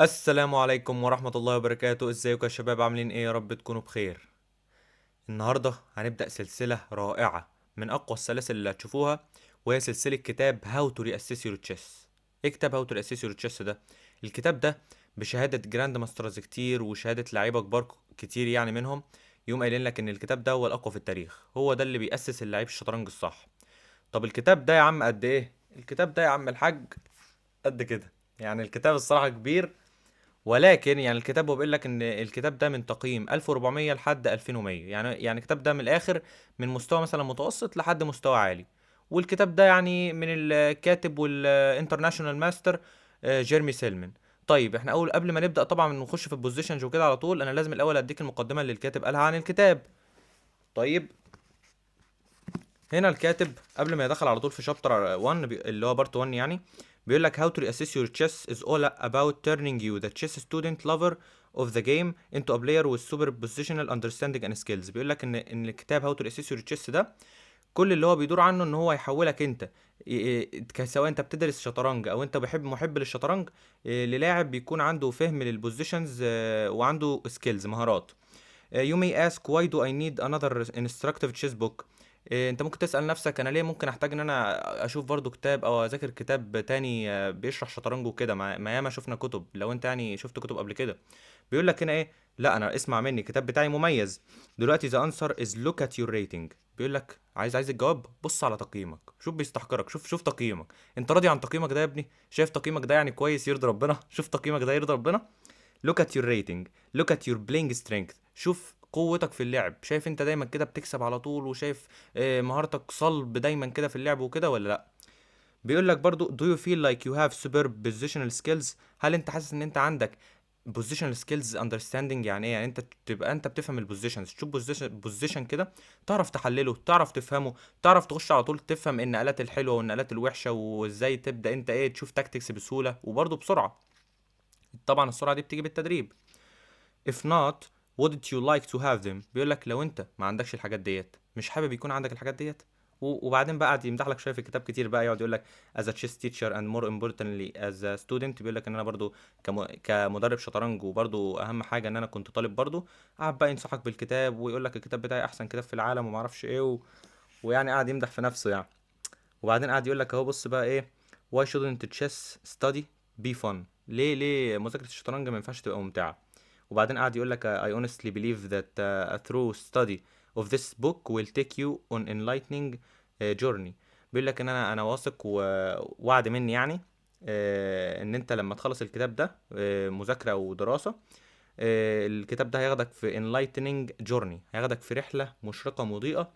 السلام عليكم ورحمة الله وبركاته. ازيكم يا شباب؟ عاملين ايه؟ يا رب تكونوا بخير. النهاردة هنبدأ سلسلة رائعة من أقوى السلاسل اللي هتشوفوها، وهي سلسلة كتاب How to Reassess Your Chess. ايه كتاب How to Reassess Your Chess ده؟ الكتاب ده بشهادة جراند ماسترز كتير وشهادة لعيبة كبار كتير يعني منهم، يوم قايلين لك ان الكتاب ده هو الأقوى في التاريخ، هو ده اللي بيأسس اللعيب الشطرنج الصح. طب الكتاب ده يا عم قد ايه؟ الكتاب ده يا عم الحاج قد كده. يعني الكتاب الصراحة كبير، ولكن يعني الكتاب هو بيقول لك ان الكتاب ده من تقييم 1400 لحد 2100، يعني الكتاب ده من الاخر من مستوى مثلا متوسط لحد مستوى عالي. والكتاب ده يعني من الكاتب والانترناشونال ماستر جيرمي سيلمن. طيب احنا قبل ما نبدأ طبعا نخش في البوزيشنز وكده على طول، انا لازم الاول اديك المقدمة اللي الكاتب قالها عن الكتاب. طيب هنا الكاتب قبل ما يدخل على طول في شابتر 1 اللي هو بارت 1 يعني، بيقول لك how to assess your chess is all about turning you the chess student lover of the game into a player with super positional understanding and skills. بيقول لك ان الكتاب how to assess your chess ده كل اللي هو بيدور عنه ان هو يحولك انت، سواء انت بتدرس شطرنج او انت محب للشطرنج، للاعب بيكون عنده فهم للبوزيشنز وعنده سكيلز مهارات. You may ask why do I need another instructive chess book. انت ممكن تسأل نفسك انا ليه ممكن احتاج ان انا اشوف برضو كتاب او اذاكر كتاب تاني بيشرح شطرنج وكده، ما ياما شفنا كتب، لو انت يعني شفت كتب قبل كده. بيقول لك هنا ايه؟ لا انا اسمع مني، الكتاب بتاعي مميز. دلوقتي the answer is look at your rating. بيقول لك عايز الجواب، بص على تقييمك، شوف بيستحقرك، شوف تقييمك. انت راضي عن تقييمك ده يا ابني؟ شايف تقييمك ده يعني كويس يرضي ربنا؟ شوف تقييمك ده يرضي ربنا. look at your rating, look at your playing strength. شوف قوتك في اللعب، شايف انت دايما كده بتكسب على طول، وشايف مهارتك صلب دايما كده في اللعب وكده ولا لا؟ بيقول لك برضو do you feel like you have superb positional skills. هل انت حاسس ان انت عندك positional skills understanding؟ يعني ايه؟ يعني انت تبقى انت بتفهم البوزيشنز، تشوف بوزيشن كده تعرف تحلله، تعرف تفهمه، تعرف تخش على طول تفهم النقلات الحلوه والنقلات الوحشه، وازاي تبدا انت ايه تشوف تاكتكس بسهوله وبرضه بسرعه. طبعا السرعه دي بتيجي بالتدريب. if not wouldn't you like to have them. بيقول لك لو انت ما عندكش الحاجات ديت، مش حابب يكون عندك الحاجات ديت. وبعدين بقى قعد يمدح لك شويه في الكتاب كتير، بقى يقعد يقول لك as a chess teacher and more importantly as a student. بيقول لك ان انا برضو كمدرب شطرنج، وبرضو اهم حاجه ان انا كنت طالب برضو. قعد بقى ينصحك بالكتاب ويقول لك الكتاب بتاعي احسن كتاب في العالم وما اعرفش ايه ويعني قعد يمدح في نفسه يعني. وبعدين قعد يقول لك اهو بص بقى ايه: why shouldn't chess study be fun. ليه مذاكرة الشطرنج ما ينفعش تبقى ممتعة؟ وبعدين قعد يقول لك I honestly believe that a thorough study of this book will take you on enlightening journey. بيقول لك ان انا واثق ووعد مني يعني، ان انت لما تخلص الكتاب ده مذاكرة ودراسة، الكتاب ده هياخدك في enlightening journey، هياخدك في رحلة مشرقة مضيئة.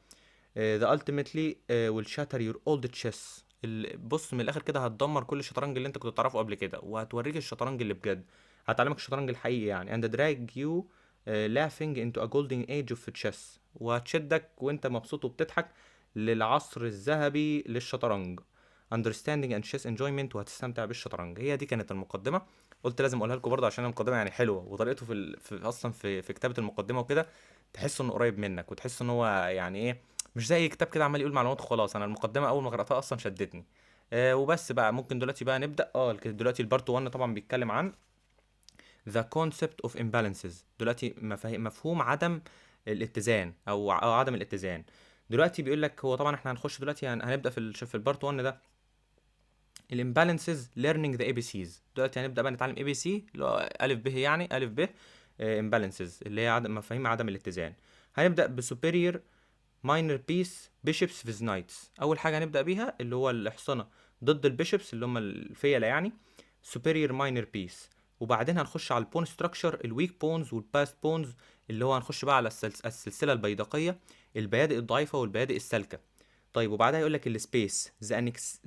the ultimately will shatter your old chess. بص من الاخر كده هتدمر كل الشطرنج اللي انت كنت تعرفه قبل كده، وهتوريك الشطرنج اللي بجد، هتعلمك الشطرنج الحقيقي يعني. and drag you laughing into a golden age of chess. وهتشدك وانت مبسوط وبتضحك للعصر الذهبي للشطرنج. understanding and chess enjoyment. وهتستمتع بالشطرنج. هي دي كانت المقدمة. قلت لازم اقولها لكم برضه عشان المقدمة يعني حلوة، وطريقته في اصلا في كتابة المقدمة وكده، تحس انه قريب منك، وتحس ان هو يعني ايه، مش زي كتاب كده عمال يقول معلومات وخلاص. انا المقدمه اول ما قراتها اصلا شدتني. وبس بقى ممكن دلوقتي بقى نبدا. دلوقتي البارت 1 طبعا بيتكلم عن the concept of imbalances. دلوقتي مفهوم عدم الاتزان او عدم الاتزان. دلوقتي بيقول لك هو طبعا احنا هنخش دلوقتي هنبدا في البارت 1 ده الامبالانسز learning the ABCs. دلوقتي هنبدا بقى نتعلم ABC اللي هو الف ب، يعني الف ب imbalances اللي هي مفاهيم عدم الاتزان. هنبدا بسوبيريور ماينر بيس بيشوبس فيز نايتس. اول حاجه هنبدا بيها اللي هو الحصنه ضد البيشوبس اللي هم الفيله يعني، سوبيريور ماينر بيس. وبعدين هنخش على البون ستراكشر، الويك بونز والباست بونز، اللي هو هنخش بقى على السلسله البيدقيه، البيادق الضعيفه والبيادق السالكه. طيب وبعدها يقول لك السبيس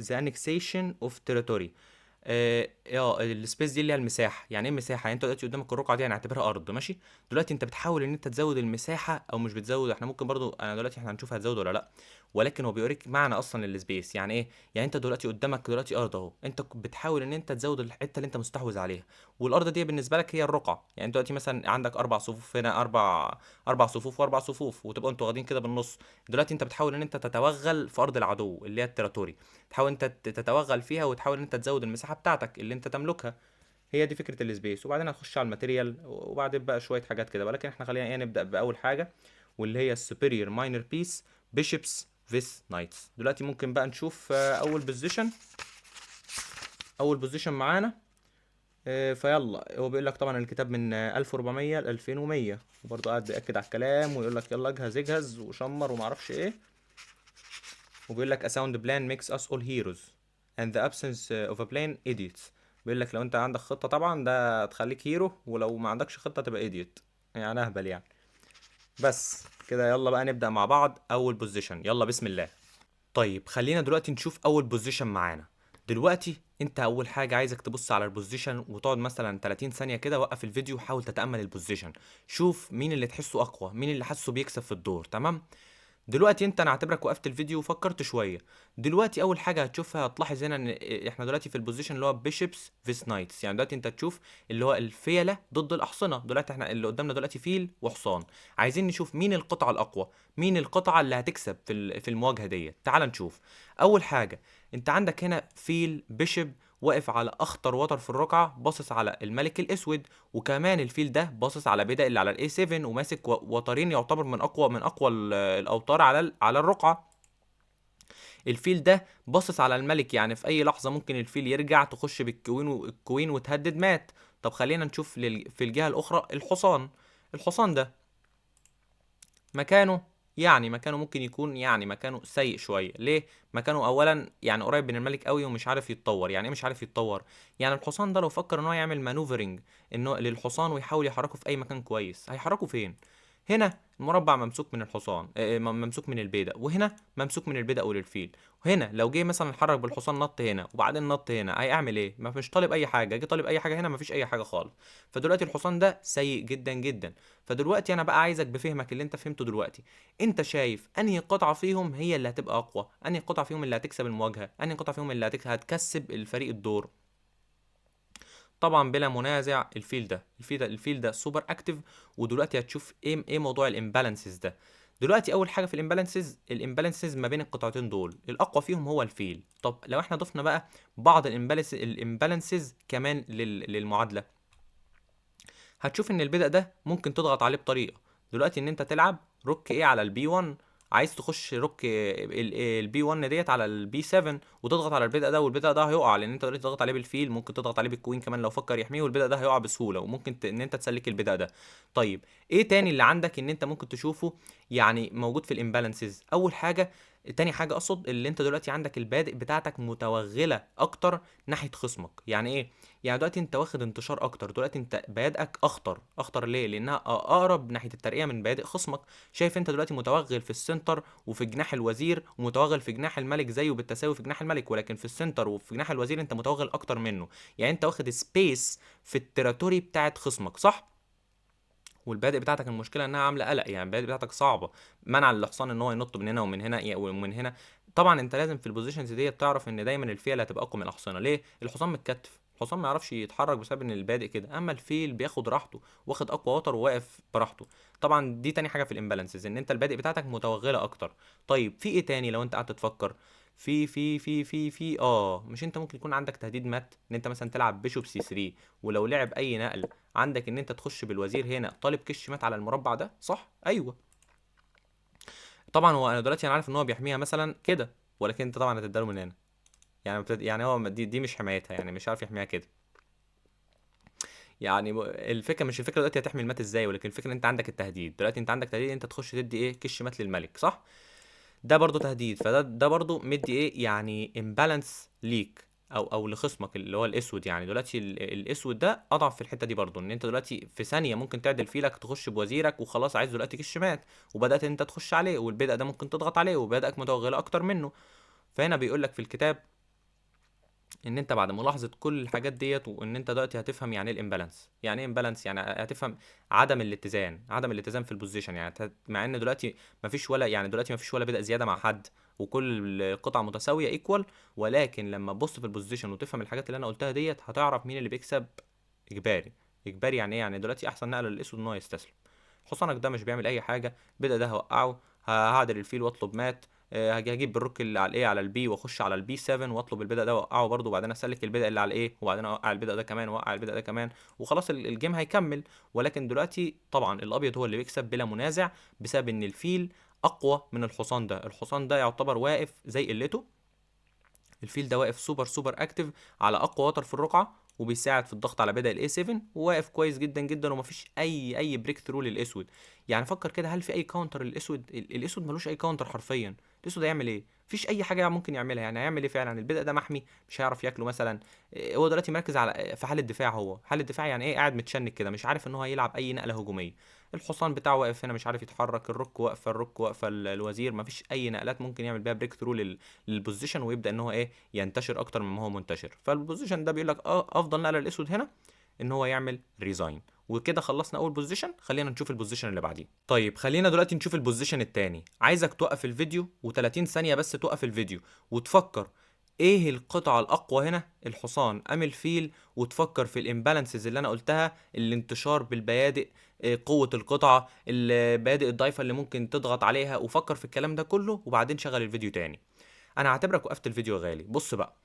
ذا انكسيشن اوف تيريتوري. السبيس دي اللي هي المساحه. يعني ايه المساحه؟ يعني انت دلوقتي قدامك الرقعه دي هنعتبرها ارض، ماشي؟ دلوقتي انت بتحاول ان انت تزود المساحه او مش بتزود، احنا ممكن برضو انا دلوقتي احنا هنشوف هتزود ولا لا، ولكن هو بيوريك معنى اصلا للسبيس يعني ايه. يعني انت دلوقتي قدامك دلوقتي ارض اهو، انت بتحاول ان انت تزود الحته اللي انت مستحوذ عليها، والارض دي بالنسبه لك هي الرقعه. يعني انت دلوقتي مثلا عندك اربع صفوف هنا، اربع صفوف واربع صفوف، وتبقى انتوا واخدين كده بالنص. دلوقتي انت بتحاول ان انت تتوغل في ارض العدو اللي هي التراتوري، تحاول انت تتوغل فيها، وتحاول ان انت تزود المساحه بتاعتك اللي انت تملكها. هي دي فكره السبيس، وبعدين هتخش على الماتيريال، وبعدين بقى شويه حاجات كده، ولكن احنا خلينا ايه نبدا باول حاجه، واللي هي السوبيريور ماينر بيس بيشبس فيس نايتس. دلوقتي ممكن بقى نشوف اول بوزيشن معانا. فيلا، هو بيقول لك طبعا الكتاب من 1400 ل 2100، وبرضه قاعد بيأكد على الكلام ويقول لك يلا اجهز اجهز وشمر وما اعرفش ايه. وبيقول لك a sound plan makes us all heroes and the absence of a plan idiots. بيقول لك لو انت عندك خطة طبعا ده تخليك هيرو، ولو ما عندكش خطة تبقى ايديوت، يعني اهبل يعني. بس كده يلا بقى نبدأ مع بعض اول بوزيشن، يلا بسم الله. طيب خلينا دلوقتي نشوف اول بوزيشن معانا. دلوقتي انت اول حاجه عايزك تبص على البوزيشن وتقعد مثلا 30 ثانيه كده، وقف الفيديو وحاول تتامل البوزيشن، شوف مين اللي تحسه اقوى، مين اللي حاسه بيكسب في الدور. تمام. دلوقتي انت، انا اعتبرك وقفت الفيديو وفكرت شويه. دلوقتي اول حاجه هتشوفها، هتلاحظ هنا ان احنا دلوقتي في البوزيشن اللي هو بيشبس فيس نايتس، يعني دلوقتي انت تشوف اللي هو الفيله ضد الاحصنه. دلوقتي احنا اللي قدامنا دلوقتي فيل وحصان، عايزين نشوف مين القطعه الاقوى، مين القطعه اللي هتكسب في المواجهه ديت. تعال نشوف. اول حاجه، انت عندك هنا فيل بيشب واقف على اخطر وتر في الرقعه، باصص على الملك الاسود، وكمان الفيل ده باصص على بيدا اللي على الاي 7، وماسك وترين يعتبر من اقوى الاوتار على الرقعه. الفيل ده باصص على الملك، يعني في اي لحظه ممكن الفيل يرجع تخش بالكوين، والكوين وتهدد مات. طب خلينا نشوف في الجهه الاخرى الحصان ده مكانه، يعني مكانه ممكن يكون يعني مكانه سيء شويه. ليه؟ مكانه اولا يعني قريب من الملك قوي ومش عارف يتطور. يعني ايه مش عارف يتطور؟ يعني الحصان ده لو فكر ان هو يعمل مانوفرنج انه للحصان ويحاول يحركه في اي مكان كويس، هيحركه فين؟ هنا المربع ممسوك من الحصان، ممسوك من البيدق، وهنا ممسوك من البيدق وللفيل. وهنا لو جه مثلا اتحرك بالحصان نط هنا وبعدين نط هنا، هيعمل ايه؟ ما مش طالب اي حاجه، جه طالب اي حاجه هنا مفيش اي حاجه خالص. فدلوقتي الحصان ده سيء جدا جدا. فدلوقتي انا بقى عايزك بفهمك اللي انت فهمته دلوقتي، انت شايف انهي قطعه فيهم هي اللي هتبقى اقوى، انهي قطعه فيهم اللي هتكسب المواجهه، انهي قطعه فيهم اللي هتكسب الفريق الدور؟ طبعا بلا منازع الفيل ده سوبر اكتف. ودلوقتي هتشوف ايه موضوع الامبالانسز ده. دلوقتي اول حاجه في الامبالانسز ما بين القطعتين دول، الاقوى فيهم هو الفيل. طب لو احنا ضفنا بقى بعض الامبالانسز كمان للمعادله، هتشوف ان البدأ ده ممكن تضغط عليه بطريقه. دلوقتي ان انت تلعب روك ايه على البي 1، عايز تخش روك البي 1 ديت على البي 7 وتضغط على البدأ ده، والبدأ ده هيقع لان انت دلوقتي تضغط عليه بالفيل، ممكن تضغط عليه بالكوين كمان لو فكر يحميه، والبدأ ده هيقع بسهوله، وممكن ان انت تسلك البدأ ده. طيب ايه تاني اللي عندك ان انت ممكن تشوفه يعني موجود في الامبالانسز؟ اول حاجه، تاني حاجه اقصد، اللي انت دلوقتي عندك البادئ بتاعتك متوغله اكتر ناحيه خصمك. يعني ايه؟ يعني دلوقتي انت واخد انتشار اكتر، دلوقتي انت بيادقك اخطر ليه؟ لانها اقرب ناحيه الترقيه من بيادق خصمك. شايف انت دلوقتي متوغل في السنتر وفي جناح الوزير، ومتوغل في جناح الملك زيه بالتساوي في جناح الملك، ولكن في السنتر وفي جناح الوزير انت متوغل اكتر منه. يعني انت واخد سبيس في التراتوري بتاعت خصمك، صح؟ والبادئ بتاعتك المشكله انها عامله قلق، يعني البادئ بتاعتك صعبه، منع للحصان ان هو ينط من هنا ومن هنا ومن هنا. طبعا انت لازم في البوزيشنز دي تعرف ان دايما الفيل هتبقى اقوى من الاحصنه. ليه؟ الحصان متكتف، الحصان ما يعرفش يتحرك بسبب ان البادئ كده، اما الفيل بياخد راحته، واخد اقوى وتر وواقف براحته. طبعا دي تاني حاجه في الامبالانسز، ان انت البادئ بتاعتك متوغله اكتر. طيب في ايه تاني لو انت قعدت تفكر؟ مش انت ممكن يكون عندك تهديد مات ان انت مثلا تلعب بيشوب سي 3، ولو لعب اي نقل عندك ان انت تخش بالوزير هنا طالب كش مات على المربع ده، صح؟ ايوه. طبعا هو انا دلوقتي انا عارف ان هو بيحميها مثلا كده، ولكن انت طبعا هتداله من هنا. يعني هو دي مش حمايتها، يعني مش عارف يحميها كده. يعني الفكره دلوقتي هتحمي المات ازاي، ولكن الفكره ان انت عندك التهديد. دلوقتي انت عندك تهديد انت تخش تدي ايه كش مات للملك، صح؟ ده برضو تهديد، فده برضو مدي ايه يعني امبالانس ليك او لخصمك اللي هو الاسود. يعني دلوقتي الاسود ده اضعف في الحته دي برضو، ان انت دلوقتي في ثانيه ممكن تعدل فيلك تخش بوزيرك وخلاص، عايز دلوقتي كش مات، وبدات انت تخش عليه، والبدأ ده ممكن تضغط عليه، وبدأك متوغله اكتر منه. فهنا بيقول لك في الكتاب ان انت بعد ملاحظه كل الحاجات ديت، وان انت دلوقتي هتفهم يعني ايه الامبالانس. يعني ايه امبالانس؟ يعني هتفهم عدم الاتزان في البوزيشن. يعني مع ان دلوقتي مفيش ولا بدأ زياده مع حد، وكل القطع متساويه ايكوال، ولكن لما تبص في البوزيشن وتفهم الحاجات اللي انا قلتها ديت، هتعرف مين اللي بيكسب اجباري. اجباري يعني ايه؟ يعني دلوقتي احسن نقله للاسود ان هو يستسلم. حصانك ده مش بيعمل اي حاجه، بدأ ده هوقعه، هعدل الفيل واطلب مات، هاجي هجيب بالروك اللي على الايه على البي واخش على البي 7 واطلب البدأ ده واوقعه برده، وبعدين اسلك البدأ اللي على الايه وبعدين اوقع البدأ ده كمان واوقع البدأ ده كمان وخلاص الجيم هيكمل. ولكن دلوقتي طبعا الابيض هو اللي بيكسب بلا منازع بسبب ان الفيل اقوى من الحصان ده. الحصان ده يعتبر واقف زي قلته، الفيل ده واقف سوبر سوبر اكتف على اقوى وتر في الرقعه، وبيساعد في الضغط على بدأ الاي 7، وواقف كويس جدا جدا ومفيش اي بريك ثرو للاسود. يعني فكر كده، هل في اي كاونتر للاسود؟ الاسود ملوش اي كاونتر حرفيا. الاسود هيعمل ايه؟ مفيش اي حاجه ممكن يعملها. يعني هيعمل ايه فعلا؟ البدأ ده محمي، مش هيعرف ياكله مثلا. هو دلوقتي مركز على في حاله دفاع. هو حاله دفاع يعني ايه؟ قاعد متشنك كده مش عارف ان هو هيلعب اي نقله هجوميه. الحصان بتاعه واقف هنا مش عارف يتحرك، الرك واقفه الوزير، مفيش اي نقلات ممكن يعمل بيها بريك ثرو للبوزيشن ويبدا ان هو ايه ينتشر اكتر مما هو منتشر. فالبوزيشن ده بيقول لك افضل نقله للاسود هنا ان هو يعمل ريزاين. وكده خلصنا اول بوزيشن، خلينا نشوف البوزيشن اللي بعديه. طيب خلينا دلوقتي نشوف البوزيشن التاني. عايزك توقف الفيديو و30 ثانيه بس توقف الفيديو وتفكر ايه القطعه الاقوى هنا، الحصان ام الفيل؟ وتفكر في الامبالانسز اللي انا قلتها، الانتشار بالبيادق، قوه القطعه، البيادق الضعيفه اللي ممكن تضغط عليها، وفكر في الكلام ده كله وبعدين شغل الفيديو تاني. انا هعتبرك وقفت الفيديو يا غالي. بص بقى،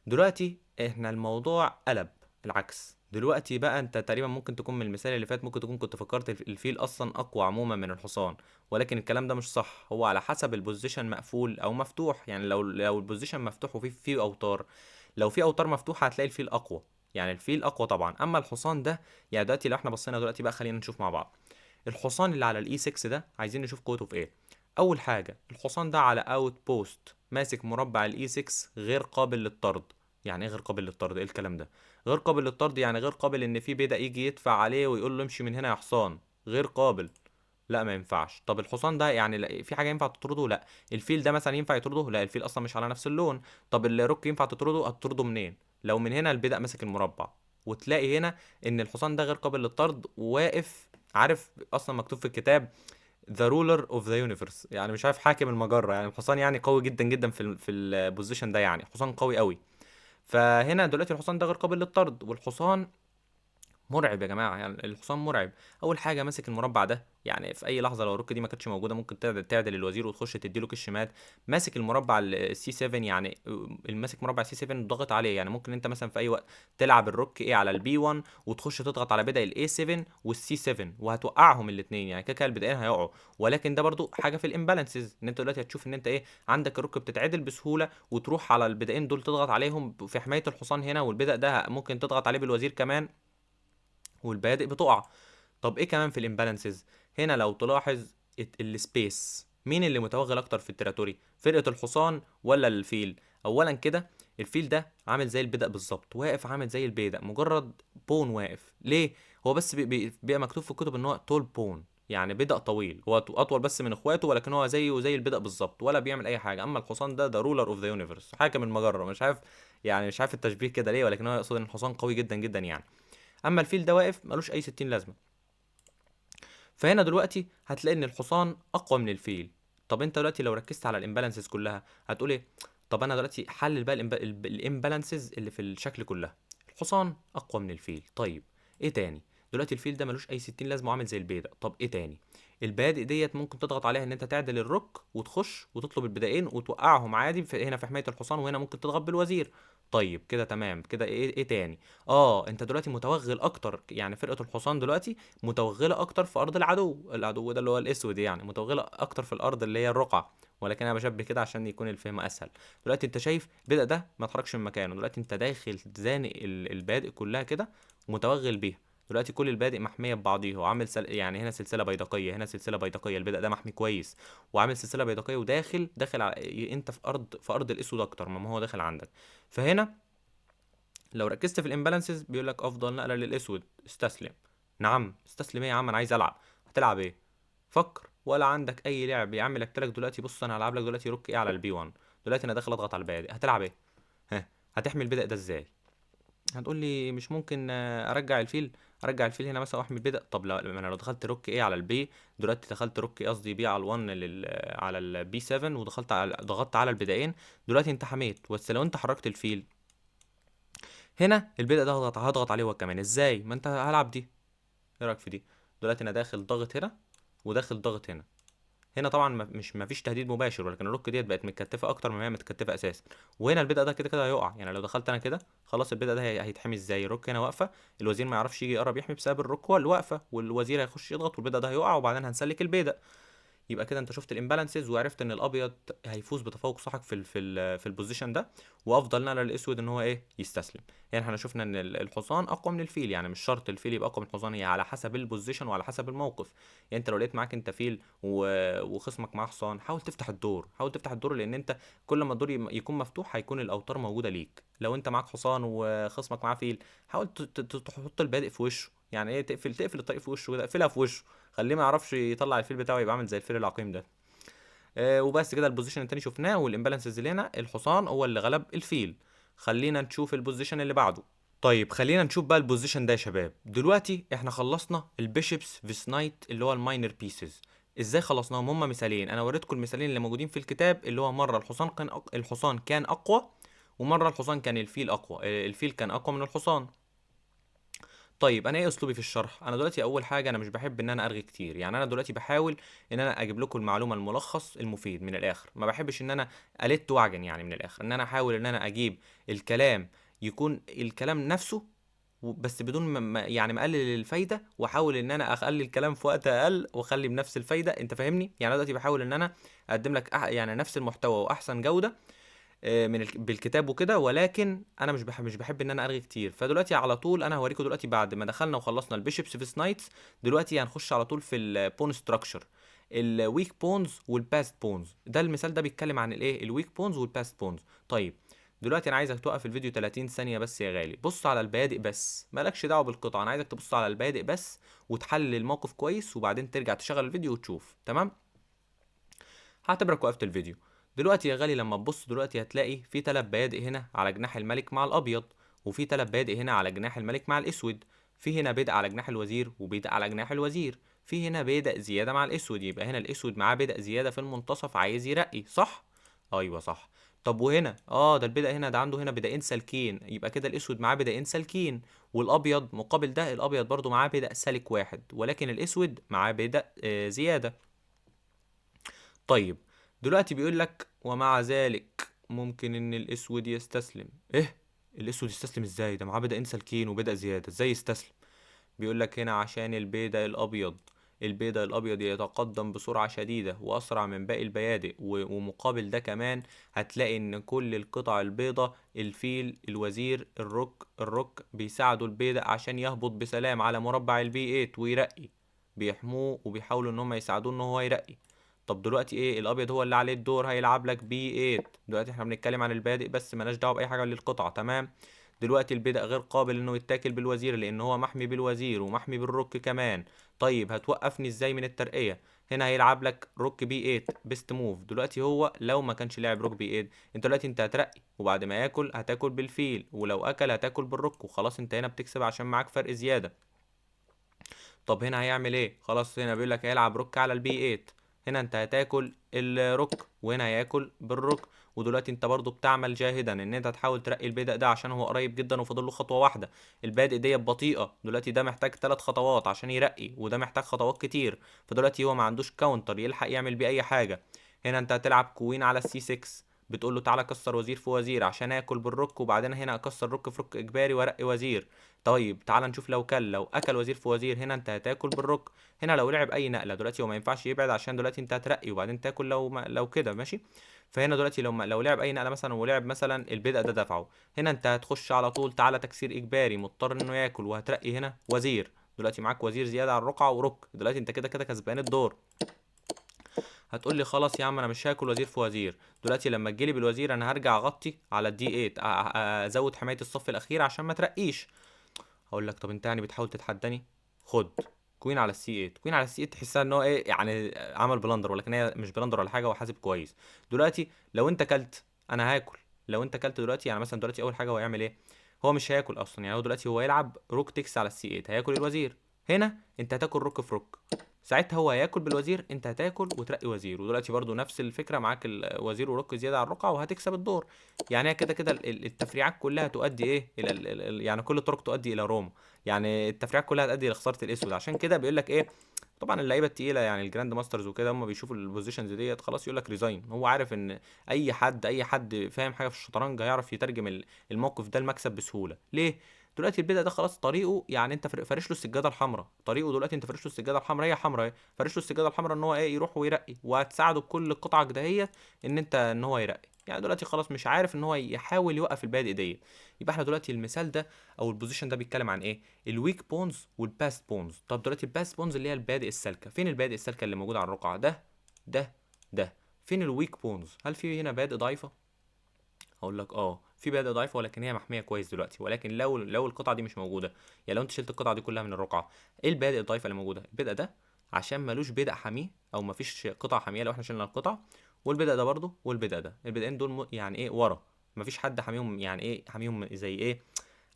دلوقتي احنا الموضوع قلب العكس. دلوقتي بقى انت تقريبا ممكن تكون من المثال اللي فات ممكن تكون كنت فكرت الفيل اصلا اقوى عموما من الحصان، ولكن الكلام ده مش صح. هو على حسب البوزيشن مقفول او مفتوح. يعني لو البوزيشن مفتوح وفي اوتار، لو في اوتار مفتوحه هتلاقي الفيل اقوى، يعني الفيل اقوى طبعا. اما الحصان ده، يعني دلوقتي لو احنا بصينا دلوقتي بقى خلينا نشوف مع بعض. الحصان اللي على الاي 6 ده عايزين نشوف قوته في ايه. اول حاجه الحصان ده على اوت بوست ماسك مربع الاي 6 غير قابل للطرد. يعني ايه غير قابل للطرد؟ ايه الكلام ده؟ غير قابل للطرد يعني غير قابل ان في بيدا يجي يدفع عليه ويقول له امشي من هنا يا حصان. غير قابل، لا ما ينفعش. طب الحصان ده يعني في حاجه ينفع تطرده؟ لا. الفيل ده مثلا ينفع يطرده؟ لا، الفيل اصلا مش على نفس اللون. طب الروك ينفع تطرده؟ هتطرده منين؟ لو من هنا البيدق ماسك المربع. وتلاقي هنا ان الحصان ده غير قابل للطرد وواقف. عارف اصلا مكتوب في الكتاب ذا رولر اوف ذا يونيفرس، يعني مش عارف حاكم المجره. يعني الحصان يعني قوي جدا جدا في البوزيشن ده، يعني حصان قوي قوي. فهنا دلوقتي الحصان ده غير قابل للطرد، والحصان مرعب يا جماعه. يعني الحصان مرعب. اول حاجه ماسك المربع ده، يعني في اي لحظه لو الروك دي ما كانتش موجوده ممكن تعدل الوزير وتخش تديله كش مات. ماسك المربع السي 7، يعني ماسك مربع سي 7 ضغط عليه. يعني ممكن انت مثلا في اي وقت تلعب الروك ايه على البي 1 وتخش تضغط على بدأ الاي 7 والسي 7 وهتوقعهم الاثنين. يعني كده كده البدايين هيقعوا. ولكن ده برضو حاجه في الامبالانسز، ان انت دلوقتي هتشوف ان انت ايه عندك الروك بتتعدل بسهوله وتروح على البدايين دول تضغط عليهم في حمايه الحصان هنا، والبدأ ده ممكن تضغط عليه بالوزير كمان والبيادق بتقع. طب ايه كمان في الامبالانسز؟ هنا لو تلاحظ السبيس، مين اللي متوغل اكتر في التراتوري؟ فرقة الحصان ولا الفيل؟ اولا كده الفيل ده عامل زي البيدق بالظبط، واقف عامل زي البيدق، مجرد بون واقف. ليه؟ هو بس بيبقى مكتوب في الكتب ان هو تول بون، يعني بدأ طويل، هو اطول بس من اخواته، ولكن هو زيه زي البدأ بالظبط ولا بيعمل اي حاجه. اما الحصان ده رولر اوف ذا يونيفرس، حاكم المجره. مش عارف يعني مش عارف التشبيه كده ليه، ولكن هو يقصد ان الحصان قوي جدا جدا يعني. اما الفيل ده واقف ملوش اي 60 لازمه. فهنا دلوقتي هتلاقي ان الحصان اقوى من الفيل. طب انت دلوقتي لو ركزت على الامبالانسز كلها هتقول ايه؟ طب انا دلوقتي حلل بقى الامبالانسز اللي في الشكل كلها. الحصان اقوى من الفيل. طيب ايه تاني؟ دلوقتي الفيل ده ملوش اي 60 لازمه وعامل زي البيدق. طب ايه تاني؟ البيادق ديت ممكن تضغط عليها ان انت تعدل الروك وتخش وتطلب البدائين وتوقعهم عادي هنا في حمايه الحصان، وهنا ممكن تضغط بالوزير. طيب كده تمام كده. ايه تاني؟ انت دلوقتي متوغل اكتر، يعني فرقه الحصان دلوقتي متوغله اكتر في ارض العدو ده اللي هو الاسود، يعني متوغله اكتر في الارض اللي هي الرقعه. ولكن انا بشبه كده عشان يكون الفهم اسهل. دلوقتي انت شايف بدأ ده ما اتحركش من مكانه، دلوقتي انت داخل زانق البادئ كلها كده ومتوغل بيها. دلوقتي كل البادئ محميه ببعضيه، وعامل يعني هنا سلسله بيدقيه، هنا سلسله بيدقيه، البدأ ده محمي كويس وعامل سلسله بيدقيه وداخل انت في ارض الاسود اكتر ما هو داخل عندك. فهنا لو ركزت في الامبالانسز بيقول لك افضل نقله للاسود، استسلم. نعم استسلم ايه يا عم؟ انا عايز العب. هتلعب ايه؟ فكر. ولا عندك اي لعب يا عم؟ لك دلوقتي بص انا هلعب لك دلوقتي روك ايه على البي 1. دلوقتي انا داخل اضغط على البادئ. هتلعب ايه؟ ها؟ هتحمي البدأ ده ازاي؟ هتقول لي مش ممكن ارجع الفيل هنا مثلا واحمي البدأ. طب انا لو دخلت روك ايه على البي، دلوقتي دخلت روك ايه قصدي بي على ال1 على البي 7 ودخلت ضغطت على البدائين. دلوقتي انت حميت، بس لو انت حركت الفيل هنا البدأ ده هضغط عليه هو كمان. ازاي؟ ما انت هلعب دي. ايه رايك في دي؟ دلوقتي انا داخل ضغط هنا وداخل ضغط هنا. هنا طبعا ما فيش تهديد مباشر، ولكن الروك ديت بقت متكتفه اكتر مما هي متكتفه اساسا. وهنا البدأ ده كده كده هيقع، يعني لو دخلت انا كده خلاص البدأ ده هيتحمي ازاي؟ الروك هنا واقفه، الوزير ما يعرفش يجي يقرب يحمي بسبب الروك هو اللي واقفه، والوزير هيخش يضغط والبدأ ده هيقع، وبعدين هنسلك البيدق. يبقى كده انت شفت الامبالانسز وعرفت ان الابيض هيفوز بتفوق ساحق في البوزيشن ده، وافضل نقله للاسود ان هو ايه يستسلم. يعني احنا شفنا ان الحصان اقوى من الفيل، يعني مش شرط الفيل يبقى اقوى من الحصان، هي على حسب البوزيشن وعلى حسب الموقف. يعني انت لو لقيت معاك انت فيل وخصمك معاه حصان، حاول تفتح الدور، حاول تفتح الدور، لان انت كل ما الدور يكون مفتوح هيكون الاوتار موجوده ليك. لو انت معاك حصان وخصمك معاه فيل، حاول تحط البادئ في وشه، يعني ايه تقفل الطريق في وشه كده، اقفلها في وشه، خليه ما يعرفش يطلع الفيل بتاعه، يبقى عامل زي الفيل العقيم ده. وبس كده البوزيشن التاني شفناه، والامبالانسز اللي هنا الحصان هو اللي غلب الفيل. خلينا نشوف البوزيشن اللي بعده. طيب خلينا نشوف بقى البوزيشن ده يا شباب. دلوقتي احنا خلصنا البيشبس فيس نايت اللي هو الماينر بيسز. ازاي خلصناهم؟ هما مثالين، انا وريتكم المثالين اللي موجودين في الكتاب، اللي هو مره الحصان كان اقوى، ومره الحصان كان الفيل اقوى، الفيل كان اقوى من الحصان. طيب انا ايه اسلوبي في الشرح؟ انا دلوقتي اول حاجه انا مش بحب ان انا ارغي كتير، يعني انا دلوقتي بحاول ان انا اجيب لكم المعلومه، الملخص المفيد من الاخر، ما بحبش ان انا الت واعجن، يعني من الاخر ان انا احاول ان انا اجيب الكلام، يكون الكلام نفسه بس بدون يعني مقلل الفايده، واحاول ان انا اخلي الكلام في وقت اقل واخلي بنفس الفايده. انت فاهمني؟ يعني انا دلوقتي بحاول ان انا اقدم لك يعني نفس المحتوى واحسن جوده بالكتاب وكده، ولكن انا مش بحب ان انا ارغي كتير. فدلوقتي على طول انا هوريكم دلوقتي بعد ما دخلنا وخلصنا البيشبس في سنايتس، دلوقتي هنخش على طول في البون ستراكشر، الويك بونز والباست بونز. ده المثال ده بيتكلم عن الايه؟ الويك بونز والباست بونز. طيب دلوقتي انا عايزك توقف الفيديو 30 ثانية بس يا غالي، بص على البيادق بس، مالكش دعوة بالقطع، انا عايزك تبص على البيادق بس وتحلل الموقف كويس، وبعدين ترجع تشغل الفيديو وتشوف. تمام؟ هعتبرك وقفت الفيديو. دلوقتي يا غالي لما تبص دلوقتي هتلاقي في 3 بيادق هنا على جناح الملك مع الابيض، وفي 3 بيادق هنا على جناح الملك مع الاسود، في هنا بيدق على جناح الوزير وبيدق على جناح الوزير، في هنا بيدق زياده مع الاسود، يبقى هنا الاسود معاه بيدق زياده في المنتصف عايز يرقي، صح؟ ايوه صح. طب وهنا ده البيدق هنا ده عنده هنا بدقين سالكين، يبقى كده الاسود معاه بدقين سالكين، والابيض مقابل ده الابيض برضو معاه بدق سالك واحد، ولكن الاسود معاه بدق زياده. طيب دلوقتي بيقول لك ومع ذلك ممكن ان الاسود يستسلم. ايه؟ الاسود يستسلم ازاي؟ ده معاه بدأ سالكين وبدأ زيادة، ازاي يستسلم؟ بيقول لك هنا عشان البيضة الابيض يتقدم بسرعة شديدة واسرع من باقي البيادق، ومقابل ده كمان هتلاقي ان كل القطع البيضة، الفيل، الوزير، الرك بيساعدوا البيضة عشان يهبط بسلام على مربع البي 8 ويرقي، بيحموه وبيحاولوا ان هم يساعدوه ان هو يرقي. طب دلوقتي ايه؟ الابيض هو اللي عليه الدور، هيلعب لك بي 8. دلوقتي احنا بنتكلم عن البادئ بس، مالناش دعوه باي حاجه للقطعه. تمام؟ دلوقتي البدء غير قابل انه يتاكل بالوزير، لان هو محمي بالوزير ومحمي بالروك كمان. طيب هتوقفني ازاي من الترقيه؟ هنا هيلعب لك روك بي 8 بيست موف. دلوقتي هو لو ما كانش لاعب روك بي 8، انت دلوقتي انت هترقي، وبعد ما ياكل هتاكل بالفيل، ولو اكل هتاكل بالروك، وخلاص انت هنا بتكسب عشان معاك فرق زياده. طب هنا هيعمل ايه؟ خلاص هنا بيقول لك هيلعب روك على البي 8، هنا انت هتاكل الروك وهنا هياكل بالروك. ودلوقتي انت برضو بتعمل جاهدا ان انت تحاول ترقي البادئ ده عشان هو قريب جدا وفاضل له خطوه واحده. البادئ ديت بطيئه، دلوقتي ده محتاج 3 خطوات عشان يرقي، وده محتاج خطوات كتير، فدلوقتي هو ما عندوش كاونتر يلحق يعمل بيه اي حاجه. هنا انت هتلعب كوين على السي 6، بتقول له تعالى كسر وزير في وزير عشان اكل بالروك، وبعدين هنا اكسر روك في روك اجباري وارقي وزير. طيب تعال نشوف لو اكل وزير في وزير، هنا انت هتاكل بالروك. هنا لو لعب اي نقله دلوقتي هو ما ينفعش يبعد، عشان دلوقتي انت هترقي وبعدين تاكل لو كده ماشي. فهنا دلوقتي لو لعب اي نقله مثلا، ولعب مثلا البدء ده دفعه، هنا انت هتخش على طول تعالى تكسير اجباري، مضطر انه ياكل، وهترقي هنا وزير. دلوقتي معاك وزير زياده على الرقعه وروك، دلوقتي انت كده كده كسبان الدور. هتقول لي خلاص يا عم انا مش هاكل وزير في وزير. دلوقتي لما تجيلي بالوزير انا هرجع اغطي على الدي 8، ازود حمايه الصف الاخير عشان ما ترقيش. هقول لك طب انت يعني بتحاول تتحداني؟ خد كوين على السي 8. كوين على السي 8 تحسها ان هو ايه يعني، عمل بلندر، ولكن هي مش بلندر ولا حاجه، هو حاسب كويس. دلوقتي لو انت كلت انا هاكل، لو انت كلت دلوقتي يعني مثلا دلوقتي اول حاجه هو هيعمل ايه؟ هو مش هياكل اصلا، يعني هو دلوقتي هو يلعب روك تكس على السي 8، هياكل الوزير. هنا انت هتاكل روك في روك، ساعتها هو هياكل بالوزير، انت هتاكل وترقي وزير، ودلوقتي برضو نفس الفكره، معاك الوزير وروك زياده على الرقعه وهتكسب الدور. يعني هي كده كده التفريعات كلها تؤدي ايه الى يعني كل الطرق تؤدي الى روما، يعني التفريعات كلها هتؤدي الى خساره الاسود. عشان كده بيقول لك ايه؟ طبعا اللعيبه التقيله يعني الجراند ماسترز وكده هم بيشوفوا البوزيشنز ديت خلاص يقول لك ريزاين. هو عارف ان اي حد فاهم حاجه في الشطرنج هيعرف يترجم الموقف ده المكسب بسهوله. ليه؟ دلوقتي البدأ ده خلاص طريقه، يعني انت فارش له السجاده الحمراء، طريقه دلوقتي انت فارش له السجاده الحمراء، هي حمراء اهي، فارش له السجاده الحمراء ان هو ايه يروح ويرقي، وهتساعده بكل القطع الجدهيه ان هو يرقي. يعني دلوقتي خلاص مش عارف ان هو يحاول يوقف البادئ ديت. يبقى احنا دلوقتي المثال ده او البوزيشن ده بيتكلم عن ايه؟ الويك بونز والباست بونز. طب دلوقتي الباست بونز اللي هي البادئ السالكه، فين البادئ السالكه اللي موجوده على الرقعه؟ ده فين الويك بونز؟ هل في هنا بادئ ضعيفه؟ هقول لك في بادئ ضعيفه ولكن هي محميه كويس دلوقتي. ولكن لو القطعه دي مش موجوده، يعني لو انت شلت القطعه دي كلها من الرقعه، ايه البادئ الضعيفه اللي موجوده؟ البدء ده عشان ملوش بدء حميه او مفيش قطع حاميه لو احنا شلنا القطع. والبدء ده برضه والبدء ده، البدئين دول يعني ايه ورا، مفيش حد حاميهم. يعني ايه حاميهم؟ زي ايه؟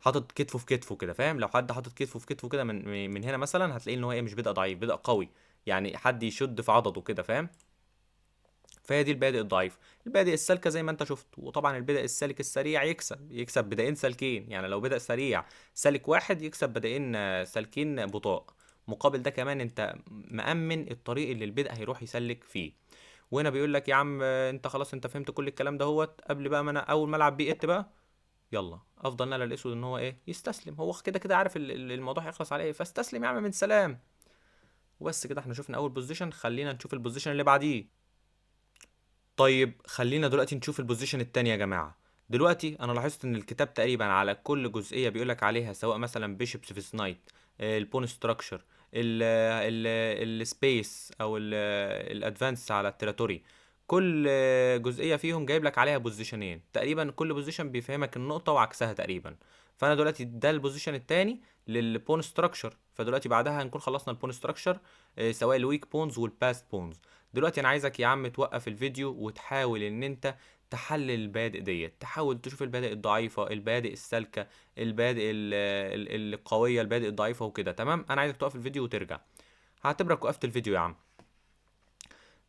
حاطط كتفه في كتفه كده، فاهم؟ لو حد حاطط كتفه في كتفه كده من هنا مثلا، هتلاقيه ان هو ايه مش بدء ضعيف، بدء قوي، يعني حد يشد في عضده كده، فاهم؟ فهي دي البادئ الضعيف. البادئ السالكه زي ما انت شفت. وطبعا البدء السالك السريع يكسب بدائين سالكين. يعني لو بدأ سريع سالك واحد يكسب بدائين سالكين بطاء. مقابل ده كمان انت مأمن الطريق اللي البدء هيروح يسلك فيه. وهنا بيقول لك يا عم انت خلاص انت فهمت كل الكلام ده هوت، قبل بقى ما انا اول ما العب بي ات بقى، يلا افضل نقله الاسود ان هو ايه يستسلم. هو كده كده عارف الموضوع هيخلص على ايه، فاستسلم يا عم من سلام. وبس كده احنا شفنا اول بوزيشن. خلينا نشوف البوزيشن اللي بعديه. طيب خلينا دلوقتي نشوف البوزيشن التاني يا جماعة. دلوقتي انا لاحظت ان الكتاب تقريبا على كل جزئية بيقولك عليها، سواء مثلا بيشوبس في سنايت، البون ستراكشر، السبيس او الادفانس على التريتوري، كل جزئية فيهم جايب لك عليها بوزيشنين تقريبا. كل بوزيشن بيفهمك النقطة وعكسها تقريبا. فانا دلوقتي ده البوزيشن التاني للبون ستراكشر. فدلوقتي بعدها هنكون خلصنا البون ستراكشر، سواء الويك بونز والباست بونز. دلوقتي انا عايزك يا عم توقف الفيديو وتحاول ان انت تحلل البادئ ديت، تحاول تشوف البادئ الضعيفة، البادئ السالكة، البادئ القوية، البادئ الضعيفة وكده. تمام؟ انا عايزك توقف الفيديو وترجع. هعتبرك وقفت الفيديو يا عم.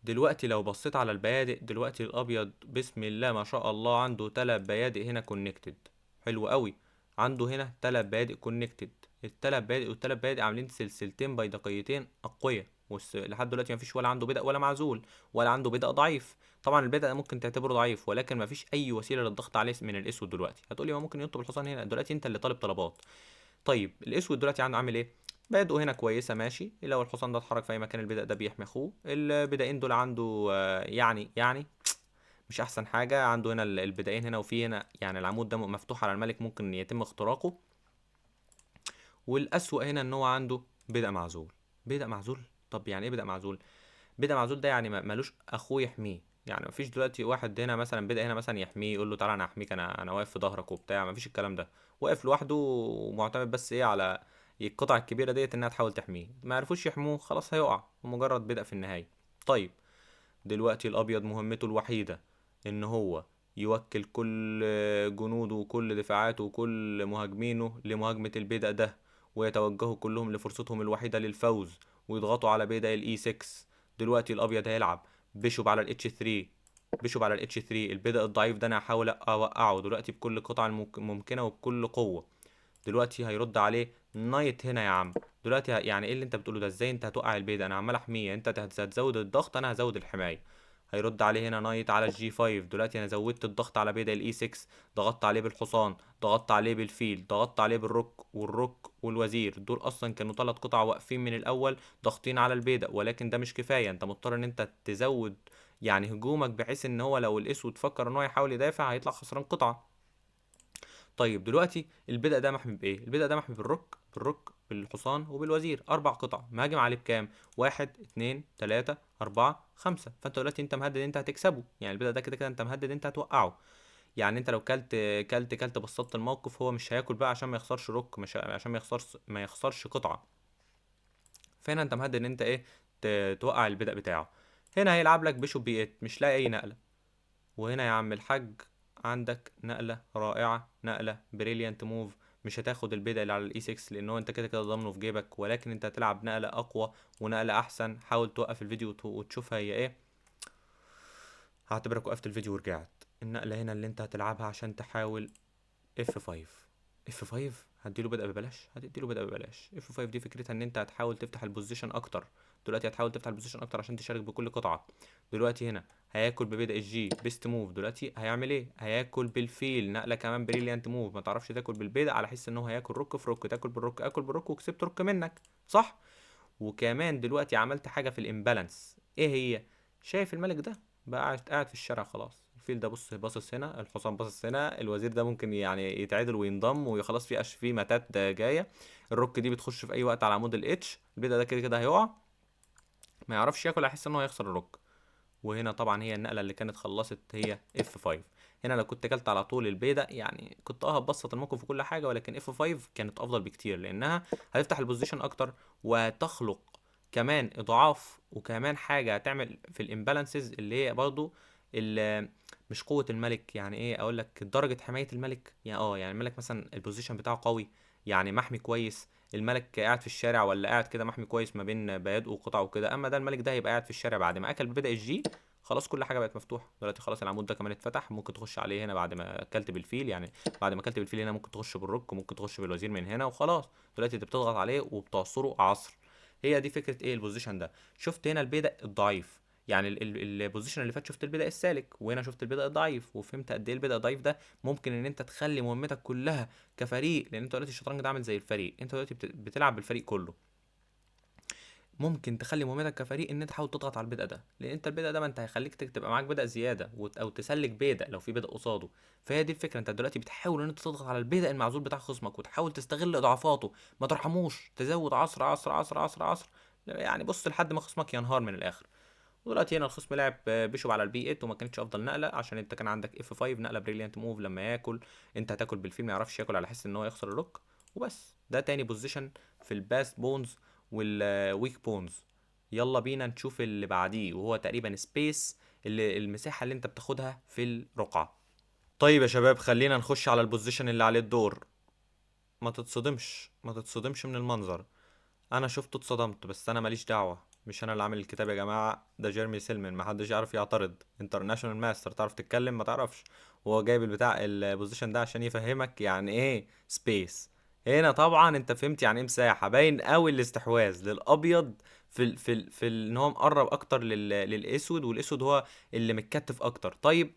دلوقتي لو بصيت على البيادق، دلوقتي الابيض بسم الله ما شاء الله عنده 3 بيادق هنا كونكتد. حلو قوي. عنده هنا 3 بيادق كونكتد. ال3 بيادق وال3 بيادق عاملين سلسلتين بيدقيتين اقوياء. لحد دلوقتي مفيش ولا عنده بدأ ولا معزول ولا عنده بدأ ضعيف. طبعا البدأ ده ممكن تعتبره ضعيف، ولكن مفيش اي وسيله للضغط عليه من الاسود. دلوقتي هتقولي ما ممكن ينطب الحصان هنا، دلوقتي انت اللي طالب طلبات. طيب الاسود دلوقتي عنده عامل ايه؟ بادئه هنا كويسه ماشي، لو الحصان ده اتحرك في اي مكان البدأ ده بيحمي اخوه. البدائين دول عنده يعني مش احسن حاجه. عنده هنا البدائين هنا، وفي هنا يعني العمود ده مفتوح على الملك ممكن يتم اختراقه. والاسوأ هنا ان هو عنده بدأ معزول. بدأ معزول. طب يعني ايه بدأ معزول؟ بدأ معزول ده يعني ملوش اخوه يحميه. يعني مفيش دلوقتي واحد هنا مثلا بدأ هنا مثلا يحميه، يقول له تعالى انا احميك، انا واقف في ظهرك وبتاع. مفيش الكلام ده. واقف لوحده ومعتمد بس ايه على القطع الكبيره ديت انها تحاول تحميه. ما عرفوش يحموه خلاص هيقع، ومجرد بدأ في النهايه. طيب دلوقتي الابيض مهمته الوحيده ان هو يوكل كل جنوده وكل دفاعاته وكل مهاجمينه لمهاجمه البدأ ده، ويتوجهوا كلهم لفرصتهم الوحيده للفوز، ويضغطوا على بدأ الاي 6. دلوقتي الابيض هيلعب بيشوب على الاتش 3. بيشوب على الاتش 3. البدأ الضعيف ده انا هحاول اوقعه دلوقتي بكل القطع الممكنه وبكل قوه. دلوقتي هيرد عليه نايت هنا يا عم. دلوقتي يعني ايه اللي انت بتقوله ده؟ ازاي انت هتوقع البيضة؟ انا عمال احميه، انت هتزود الضغط انا هزود الحمايه. هيرد عليه هنا نايت على الجي 5. دلوقتي انا زودت الضغط على بيضة الاي 6. ضغطت عليه بالحصان، ضغطت عليه بالفيل، ضغطت عليه بالروك والروك والوزير. دول اصلا كانوا 3 قطع واقفين من الاول ضاغطين على البيضة. ولكن ده مش كفايه، انت مضطر ان انت تزود يعني هجومك، بحيث ان هو لو الاسود فكر ان هو يحاول يدافع هيطلع خسران قطعه. طيب دلوقتي البدأ ده محمي بايه؟ البدأ ده محمي بالروك بالحصان وبالوزير. 4 قطع. مهاجم عليه بكام؟ 1 2 3 4 5. فانت دلوقتي انت مهدد انت هتكسبه. يعني البدأ ده كده كده انت مهدد انت هتوقعه. يعني انت لو كلت بسطت الموقف، هو مش هياكل بقى عشان ما يخسرش روك، مش عشان ما يخسرش قطعة. فهنا انت مهدد ان انت ايه توقع البدأ بتاعه. هنا هيلعب لك بيشوب بي 8، مش لاقي اي نقلة. وهنا يا عم الحاج عندك نقلة رائعة، نقلة بريليانت موف. مش هتاخد البدع اللي على الاي 6 لان هو انت كده كده ضامنه في جيبك، ولكن انت هتلعب نقلة اقوى ونقلة احسن. حاول توقف الفيديو وتشوفها هي ايه. هعتبرك وقفت الفيديو ورجعت. النقلة هنا اللي انت هتلعبها عشان تحاول اف 5. اف 5 هديله بدأ ببلاش، هتديله بدأ ببلاش. اف 5 دي فكرتها ان انت هتحاول تفتح البوزيشن اكتر. دلوقتي هتحاول تفتح البوزيشن اكتر عشان تشارك بكل قطعه. دلوقتي هنا هياكل ببدأ الجي بيست موف. دلوقتي هيعمل ايه؟ هياكل بالفيل نقله كمان بريليانت موف. ما تعرفش تاكل بالبيض على حس ان هو هياكل روك في روك. تاكل بالروك، اكل بالروك وكسبت روك منك، صح؟ وكمان دلوقتي عملت حاجه في الامبالانس. ايه هي؟ شايف الملك ده بقى قاعد في الشارع خلاص. الفيل ده بص باصص هنا، الحصان باصص هنا، الوزير ده ممكن يعني يتعدل وينضم وخلاص في متات جايه. الروك دي بتخش في اي وقت على عمود الاتش. البيضه ده كده كده هيقع، ما يعرفش ياكل، هيحس ان هو هيخسر الروك. وهنا طبعا هي النقله اللي كانت خلصت هي اف 5. هنا لو كنت كلت على طول البيضه يعني كنت هتبسط الموقف في كل حاجه، ولكن اف 5 كانت افضل بكتير لانها هتفتح البوزيشن اكتر وتخلق كمان اضعاف. وكمان حاجه هتعمل في الامبالانسز اللي هي برضو مش قوه الملك، يعني ايه اقول لك، درجه حمايه الملك. يعني يعني الملك مثلا البوزيشن بتاعه قوي، يعني محمي كويس. الملك قاعد في الشارع ولا قاعد كده محمي كويس ما بين بياض وقطع وكده. اما ده الملك ده هيبقى قاعد في الشارع بعد ما اكل ببدأ الجي. خلاص كل حاجه بقت مفتوحه دلوقتي. خلاص العمود ده كمان اتفتح، ممكن تخش عليه هنا بعد ما اكلت بالفيل. يعني بعد ما اكلت بالفيل هنا ممكن تخش بالروك وممكن تخش بالوزير من هنا وخلاص. دلوقتي انت بتضغط عليه وبتعصره عصر. هي دي فكره ايه البوزيشن ده. شفت هنا البيدق الضعيف، يعني البوزيشن اللي فات شفت البيدق السالك، وهنا شفت البيدق الضعيف، وفهمت قد ايه البيدق الضعيف ده ممكن ان انت تخلي مهمتك كلها كفريق. لان انت دلوقتي الشطرنج ده عامل زي الفريق، انت دلوقتي بتلعب بالفريق كله. ممكن تخلي مهمتك كفريق ان انت تحاول تضغط على البدء ده، لان انت البدء ده ما انت هيخليك تبقى معاك بدء زياده او تسلك بدء لو في بدء قصاده. فهي دي الفكره، انت دلوقتي بتحاول ان انت تضغط على البدء المعزول بتاع خصمك وتحاول تستغل اضعافاته. ما ترحموش، تزود عصر عصر عصر عصر عصر، يعني بص لحد ما خصمك ينهار من الاخر. ودلوقتي هنا الخصم لعب بيشوب على البي 8 وما كانتش افضل نقله، عشان انت كان عندك اف 5 نقله بريليانت موف. لما ياكل انت هتاكل بالفيل، ما يعرفش ياكل على حس ان هو يخسر الروك وبس. ده تاني بوزيشن في الباست بونز والويك بونز. يلا بينا نشوف اللي بعديه، وهو تقريبا سبيس، اللي المساحه اللي انت بتاخدها في الرقعه. طيب يا شباب خلينا نخش على البوزيشن اللي عليه الدور. ما تتصدمش، ما تتصدمش من المنظر. انا شفته اتصدمت، بس انا ماليش دعوه. مش انا اللي عامل الكتاب يا جماعه، ده جيرمي سيلمن. ما حدش يعرف يعترض. انترناشونال ماستر، تعرف تتكلم ما تعرفش. هو جايب البتاع البوزيشن ده عشان يفهمك يعني ايه سبيس. هنا طبعا انت فهمت يعني ايه مساحه. باين قوي الاستحواذ للابيض ان هو مقرب اكتر للاسود، والاسود هو اللي متكتف اكتر. طيب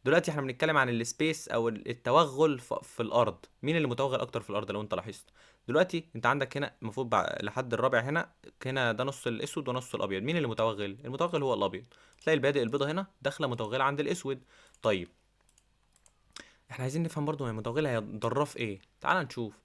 دلوقتي احنا بنتكلم عن السبيس او التوغل في الارض. مين اللي متوغل اكتر في الارض لو انت لاحظت؟ دلوقتي انت عندك هنا المفروض لحد الرابع هنا. هنا ده نص الاسود ونص الابيض. مين اللي متوغل؟ المتوغل هو الابيض. تلاقي البادئ البيضه هنا داخله متوغله عند الاسود. طيب احنا عايزين نفهم برضو هي متوغله هي ضراه في ايه. تعال نشوف.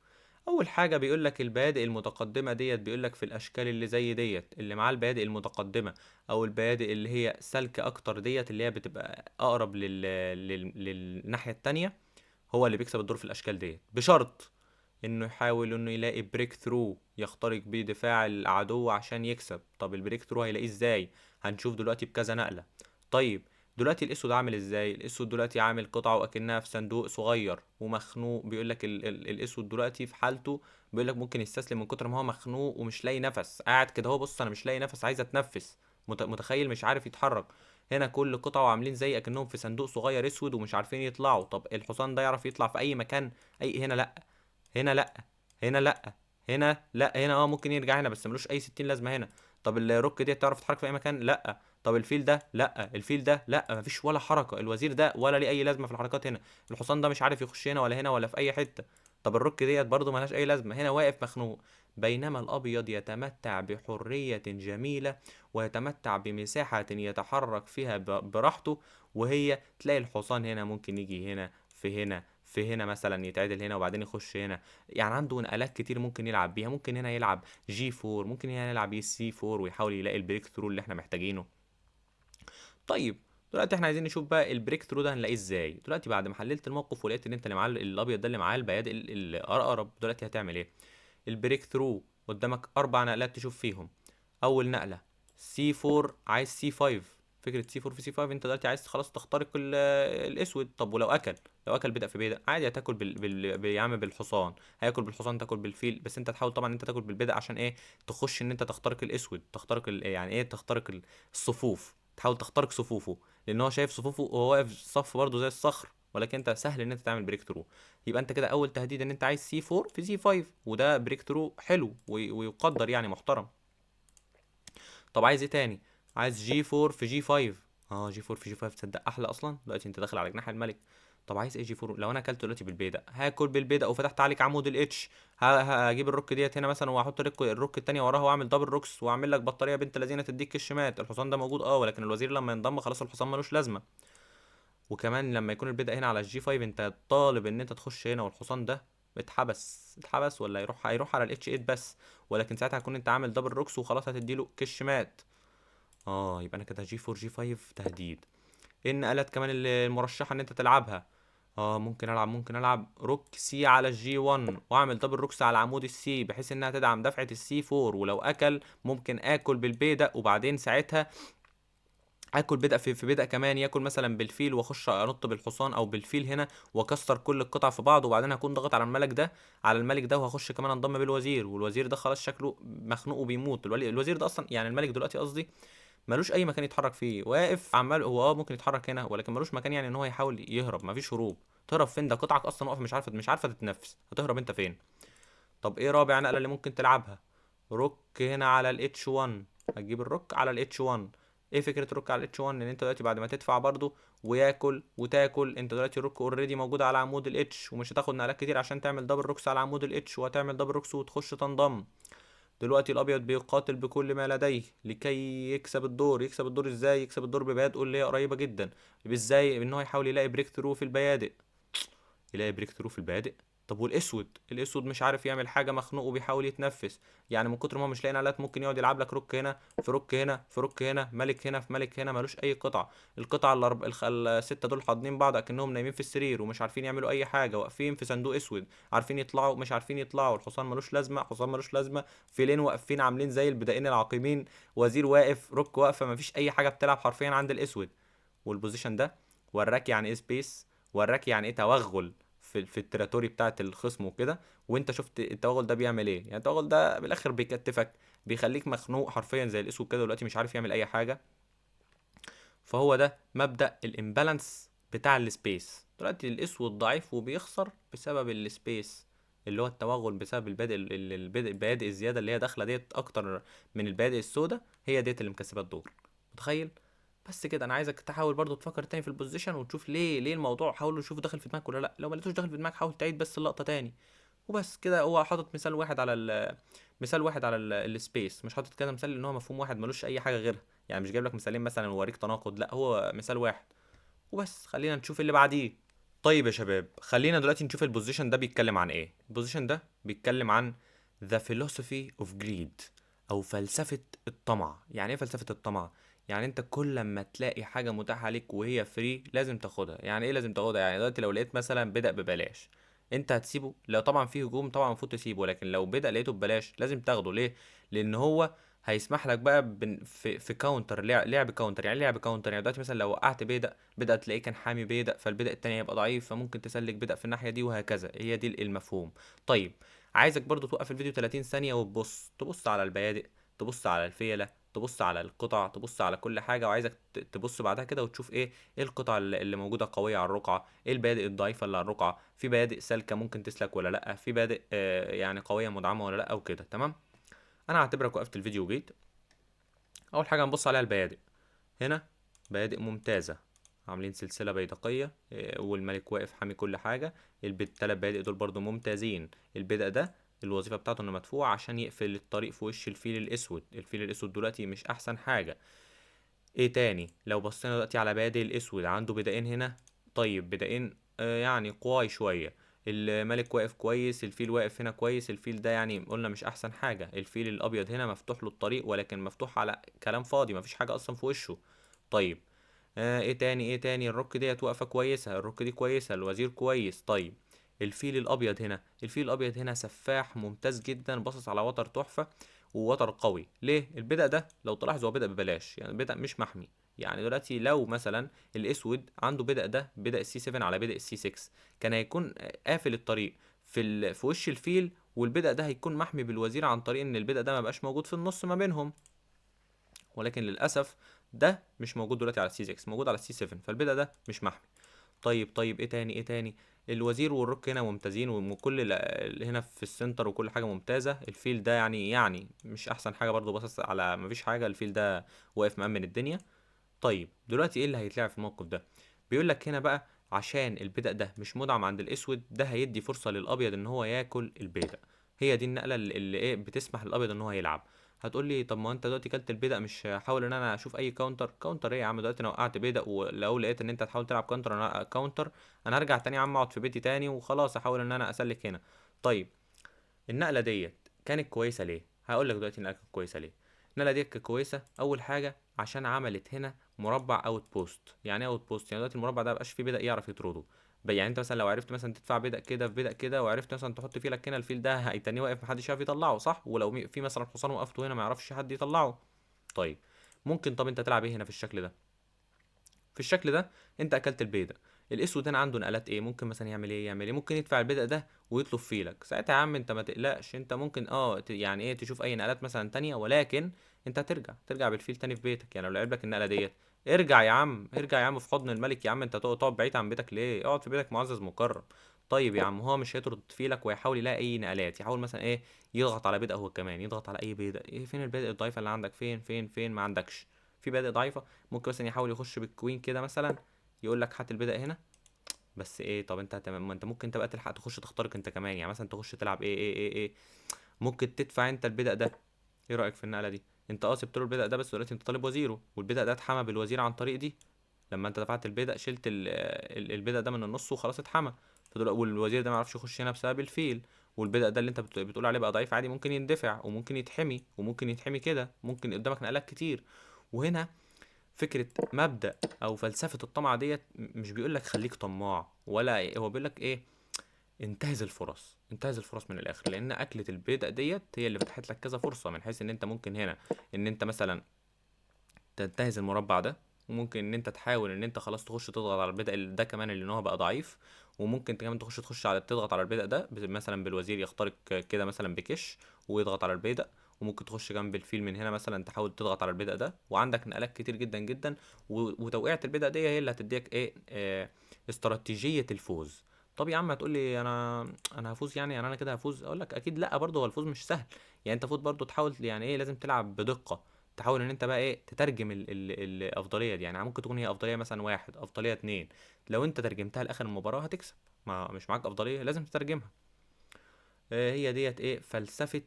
اول حاجه بيقول لك البيادق المتقدمه ديت، بيقول لك في الاشكال اللي زي ديت اللي معاه البيادق المتقدمه، او البيادق اللي هي سالكه اكتر ديت اللي هي بتبقى اقرب للناحيه التانية، هو اللي بيكسب الدور في الاشكال ديت، بشرط انه يحاول انه يلاقي بريك ثرو يخترق بيه دفاع العدو عشان يكسب. طب البريك ثرو هيلاقيه ازاي؟ هنشوف دلوقتي بكذا نقلة. طيب دلوقتي الاسود عامل ازاي؟ الاسود دلوقتي عامل قطعه اكنها في صندوق صغير ومخنوق. بيقول لك ال الاسود دلوقتي في حالته، بيقول لك ممكن يستسلم من كتر ما هو مخنوق ومش لاقي نفس. قاعد كده هو، بص انا مش لاقي نفس، عايز اتنفس. متخيل؟ مش عارف يتحرك. هنا كل قطعه عاملين زي اكنهم في صندوق صغير اسود ومش عارفين يطلعوا. طب الحصان ده يعرف يطلع في اي مكان؟ اي هنا لا، هنا لا، هنا لا، هنا لا، هنا ممكن يرجع هنا بس ملوش اي 60 لازمه هنا. طب الروك دي تعرف تتحرك في اي مكان؟ لا. طب الفيل ده لا، الفيل ده لا، مفيش ولا حركه. الوزير ده ولا ليه اي لازمه في الحركات هنا. الحصان ده مش عارف يخش هنا ولا هنا ولا في اي حته. طب الروك ديت برضه ملهاش اي لازمه، هنا واقف مخنوق. بينما الابيض يتمتع بحريه جميله، ويتمتع بمساحه يتحرك فيها براحته. وهي تلاقي الحصان هنا ممكن يجي هنا في هنا في هنا مثلا، يتعدل هنا وبعدين يخش هنا. يعني عنده نقلات كتير ممكن يلعب بيها. ممكن هنا يلعب جي 4، ممكن هنا يلعب سي 4 ويحاول يلاقي البريك ثرو اللي احنا محتاجينه. طيب دلوقتي احنا عايزين نشوف بقى البريك ثرو ده هنلاقيه ازاي. دلوقتي بعد ما حللت الموقف ولقيت ان انت اللي معاه الابيض ده اللي معاه البياد الاقرب، دلوقتي هتعمل ايه؟ البريك ثرو قدامك اربع نقلات تشوف فيهم. اول نقله سي 4، عايز سي 5. فكره سي 4 في سي 5، انت دلوقتي عايز خلاص تخترق الاسود. طب ولو اكل، لو اكل بدأ في بدأ عادي هتاكل يا عم بالحصان. هياكل بالحصان تاكل بالفيل، بس انت تحاول طبعا انت تاكل بالبدأ عشان ايه؟ تخش ان انت تخترق الاسود، تخترق يعني ايه، تخترق الصفوف، تحاول تخترق صفوفه. لان هو شايف صفوفه وهو واقف صف برضه زي الصخر، ولكن انت سهل ان انت تعمل بريك ثرو. يبقى انت كده اول تهديد ان انت عايز سي 4 في سي 5، وده بريك ثرو حلو ويقدر يعني محترم. طب عايز ايه تاني؟ عايز جي 4 في جي 5. اه جي 4 في جي 5 تصدق احلى اصلا، دلوقتي انت داخل على جناح الملك. طب عايز ايه جي 4؟ لو انا اكلت دلوقتي بالبيدق هاكل بالبيدق وفتحت عليك عمود الاتش، هجيب الروك ديت هنا مثلا واحط الروك التانية وراها واعمل دبل روكس واعمل لك بطاريه بنت لذينه تديك كش مات. الحصان ده موجود اه، ولكن الوزير لما ينضم خلاص الحصان ملوش لازمه. وكمان لما يكون البيدق هنا على الجي 5 انت طالب ان انت تخش هنا والحصان ده اتحبس ولا هيروح على الاتش 8 بس، ولكن ساعتها هتكون انت عامل دبل روكس وخلاص هتديله كش مات. اه يبقى انا كده جي 4 جي 5 تهديد. ايه النقلات كمان اللي المرشحه ان انت تلعبها؟ اه ممكن العب روك سي على الجي 1 واعمل دبل روكس على عمود السي بحيث انها تدعم دفعه السي 4، ولو اكل ممكن اكل بالبيدق وبعدين ساعتها اكل بدأ في بدأ كمان ياكل مثلا بالفيل واخش انط بالحصان او بالفيل هنا واكسر كل القطع في بعض، وبعدين هكون ضاغط على الملك ده وهخش كمان انضم بالوزير، والوزير ده خلاص شكله مخنوق وبيموت. الوزير ده اصلا يعني الملك دلوقتي قصدي ملوش اي مكان يتحرك فيه، واقف عمال هو ممكن يتحرك هنا ولكن ملوش مكان يعني ان هو يحاول يهرب، مفيش هروب. تهرب فين؟ ده قطعك اصلا واقفه مش عارفه تتنفس، هتهرب انت فين؟ طب ايه رابع نقله اللي ممكن تلعبها؟ روك هنا على الاتش 1. هتجيب الروك على الاتش 1. ايه فكره روك على الاتش 1؟ ان انت دلوقتي بعد ما تدفع برضو وياكل وتاكل، انت دلوقتي الروك اوريدي موجود على عمود الاتش ومش هتاخد نقلات كتير عشان تعمل دبل روكس على عمود الاتش، وهتعمل دبل روكس وتخش تنضم. دلوقتي الابيض بيقاتل بكل ما لديه لكي يكسب الدور ازاي؟ يكسب الدور ببيادقه اللي هي قريبه جدا. ازاي؟ ان هو يحاول يلاقي بريك ثرو في البيادق. يلاقي بريك ثرو في البادئ. طب والاسود مش عارف يعمل حاجه، مخنوق وبيحاول يتنفس، يعني من كتر ما هو مش لاقي نقلات ممكن يقعد يلعب لك روك هنا في روك هنا في روك هنا، ملك هنا في ملك هنا، ملوش اي قطعه. القطعه السته دول حاضنين بعض اكنهم نايمين في السرير ومش عارفين يعملوا اي حاجه، واقفين في صندوق اسود عارفين يطلعوا مش عارفين يطلعوا. الحصان ملوش لازمه، حصان ملوش لازمه، فيلين واقفين عاملين زي البدائين العقيمين، وزير واقف، روك واقفه، مفيش اي حاجه بتلعب حرفيا عند الاسود. والبوزيشن ده وراك يعني ايه سبيس، وراك يعني ايه توغل في التراتوري بتاعت الخصم وكده. وانت شفت التوغل ده بيعمل ايه؟ يعني التوغل ده بالاخر بيكتفك، بيخليك مخنوق حرفيا زي الاسود كده دلوقتي مش عارف يعمل اي حاجه. فهو ده مبدأ الامبالانس بتاع السبيس. دلوقتي الاسود ضعيف وبيخسر بسبب السبيس اللي هو التوغل، بسبب البادئ الزياده اللي هي داخله ديت اكتر من البادئ السوداء، هي ديت اللي مكسبه الدور. متخيل؟ بس كده انا عايزك تحاول برضو تفكر تاني في البوزيشن وتشوف ليه الموضوع، حاول تشوف داخل في دماغك ولا لا. لو ما لقيتوش داخل في دماغك حاول تعيد بس اللقطه تاني وبس كده. هو حاطط مثال واحد على السبيس، مش حاطط كذا مثال لان هو مفهوم واحد ملوش اي حاجه غيرها، يعني مش جايب لك مثالين مثلا ووريك تناقض، لا هو مثال واحد وبس. خلينا نشوف اللي بعديه. طيب يا شباب خلينا دلوقتي نشوف البوزيشن ده بيتكلم عن ايه. البوزيشن ده بيتكلم عن the philosophy of greed او فلسفة الطمع. يعني ايه فلسفة الطمع؟ يعني انت كل ما تلاقي حاجة متاحة ليك وهي فري لازم تاخدها. يعني ايه لازم تاخدها؟ يعني دلوقتي لو لقيت مثلا بدأ ببلاش انت هتسيبه؟ لو طبعا فيه هجوم طبعا المفروض تسيبه، لكن لو بدأ لقيته ببلاش لازم تاخده. ليه؟ لان هو هيسمح لك بقى في كاونتر، لعب كاونتر. يعني لعب كاونتر يعني دلوقتي مثلا لو وقعت بدأ تلاقيه كان حامي فالبدأ التاني هيبقى ضعيف، فممكن تسلك بدأ في الناحية دي وهكذا. هي دي المفهوم. طيب عايزك برضو توقف الفيديو 30 ثانية تبص على البيادق، تبص على الفيلة، تبص على القطع، تبص على كل حاجة، وعايزك تبص بعدها كده وتشوف ايه القطع اللي موجودة قوية على الرقعة، ايه البيادق الضعيفة اللي على الرقعة، في بيادق سالكة ممكن تسلك ولا لا، في بيادق يعني قوية مدعمة ولا لا، وكده تمام. انا هعتبرك وقفت الفيديو وجيت. اول حاجة هنبص عليها البيادق. هنا بيادق ممتازة، عاملين سلسلة بيدقية والملك واقف حامي كل حاجة. التلات بيادق دول برضو ممتازين. البدأ ده الوظيفة بتاعته انه مدفوع عشان يقفل الطريق في وش الفيل الاسود. الفيل الاسود دلوقتي مش احسن حاجة. ايه تاني؟ لو بصينا دلوقتي على بادئ الاسود عنده بدائين هنا. طيب بدائين يعني قواي شوية. الملك واقف كويس، الفيل واقف هنا كويس. الفيل ده يعني قلنا مش احسن حاجة. الفيل الابيض هنا مفتوح له الطريق ولكن مفتوح على كلام فاضي، مفيش حاجة اصلا في وشه. طيب ايه تاني الروك ديت واقفة كويسة، الروك دي كويسة، الوزير كويس. طيب الفيل الابيض هنا سفاح ممتاز جدا، باصص على وتر تحفة ووتر قوي. ليه؟ البدأ ده لو تلاحظ هو بدأ ببلاش، يعني بدأ مش محمي. يعني دلوقتي لو مثلا الاسود عنده بدأ ده بدأ السي 7 على بدأ السي 6 كان هيكون قافل الطريق في وش الفيل، والبدأ ده هيكون محمي بالوزير عن طريق ان البدأ ده ما بقاش موجود في النص ما بينهم. ولكن للاسف ده مش موجود دلوقتي على السي 6، موجود على السي 7، فالبدأ ده مش محمي. طيب ايه تاني؟ الوزير والروك هنا ممتازين، وكل هنا في السنتر وكل حاجه ممتازه. الفيل ده يعني مش احسن حاجه برضو، باصص على مفيش حاجه. الفيل ده واقف مأمن الدنيا. طيب دلوقتي ايه اللي هيتلعب في الموقف ده؟ بيقول لك هنا بقى عشان البدأ ده مش مدعم عند الاسود، ده هيدي فرصة للابيض ان هو ياكل البيدق. هي دي النقلة اللي ايه بتسمح للابيض ان هو يلعب. هتقول لي طب ما انت دلوقتي كلت البيدق، مش هحاول ان انا اشوف اي كاونتر ايه يا عم؟ دلوقتي انا وقعت بيدق، ولو لقيت ان انت هتحاول تلعب كاونتر انا هرجع تاني يا عم اقعد في بيتي تاني وخلاص، احاول ان انا اسلك هنا. طيب النقله ديت كانت كويسه ليه؟ هقول لك دلوقتي النقله كانت كويسه ليه. النقله ديت كانت كويسه اول حاجه عشان عملت هنا مربع اوت بوست. يعني ايه اوت بوست؟ يعني دلوقتي المربع ده مبقاش فيه بدأ يعرف يطرده. يعني انت مثلا لو عرفت مثلا تدفع بدأ كده في بدأ كده، وعرفت مثلا تحط فيلك هنا، الفيل ده هيتنيه واقف محدش يعرف يطلعه، صح؟ ولو في مثلا حصان وقفته هنا ما يعرفش حد يطلعه. طيب ممكن، طب انت تلعب ايه هنا في الشكل ده؟ في الشكل ده انت اكلت البيضه. الاسود هنا عنده نقلات ايه؟ ممكن مثلا يعمل ايه؟ ممكن يدفع البيضه ده ويطلب فيلك. ساعتها يا عم انت ما تقلقش، انت ممكن يعني ايه تشوف اي نقلات مثلا تانية، ولكن انت ترجع بالفيل تاني في بيتك. يعني لو لعب لك النقله ديت، ارجع يا عم في حضن الملك يا عم. انت تقعد بعيد عن بيتك ليه؟ اقعد في بيتك معزز مكرم. طيب يا عم هو مش هيطرد فيلك، ويحاول يلاقي اي نقلات، يحاول مثلا ايه يضغط على بيضه، هو كمان يضغط على اي بيضه. ايه فين البيضه الضعيفه اللي عندك؟ فين ما عندكش في بيضه ضعيفه؟ ممكن مثلا يحاول يخش بالكوين كده مثلا، يقول لك هات البدأ هنا. بس ايه؟ طب انت تمام، ما انت ممكن تبقى تلحق تخش تخترق انت كمان. يعني مثلا تخش تلعب ايه ممكن تدفع انت البدأ ده. ايه رأيك في النقلة دي؟ انت سبت له البدأ ده، بس دلوقتي انت طالب وزيره، والبدأ ده اتحمى بالوزير عن طريق دي. لما انت دفعت البدأ شلت البدأ ده من النص وخلاص اتحمى. والوزير ده ما يعرفش يخش هنا بسبب الفيل. والبدأ ده اللي انت بتقول عليه بقى ضعيف عادي، ممكن يندفع وممكن يتحمي، وممكن يتحمي كده، ممكن قدامك نقلات كتير. وهنا فكرة مبدأ او فلسفة الطمع ديت، مش بيقولك خليك طماع ولا هو بيقولك ايه؟ انتهز الفرص من الاخر. لان اكلة البيضة ديت هي اللي فتحت لك كذا فرصة، من حيث ان انت ممكن هنا ان انت مثلا تنتهز المربع ده، وممكن ان انت تحاول ان انت خلاص تخش تضغط على البدأ ده كمان اللي ان هو بقى ضعيف. وممكن كمان تخش على تضغط على البدأ ده مثلا بالوزير يخترق كده مثلا بكش ويضغط على البدأ. وممكن تخش جنب الفيل من هنا مثلا تحاول تضغط على البدأ ده، وعندك نقلات كتير جدا جدا. وتوقيعة البدأ دي هي اللي هتديك ايه استراتيجية الفوز. طب يا عم هتقول لي انا هفوز يعني انا كده هفوز؟ اقول لك اكيد لا، برضه هو الفوز مش سهل. يعني انت فوز برضه تحاول، يعني ايه لازم تلعب بدقة. تحاول ان انت بقى ايه تترجم الافضليه دي. يعني ممكن تكون هي افضليه مثلا واحد، افضليه اتنين. لو انت ترجمتها لاخر المباراه هتكسب. ما مش معاك افضليه لازم تترجمها. هي ديت ايه فلسفه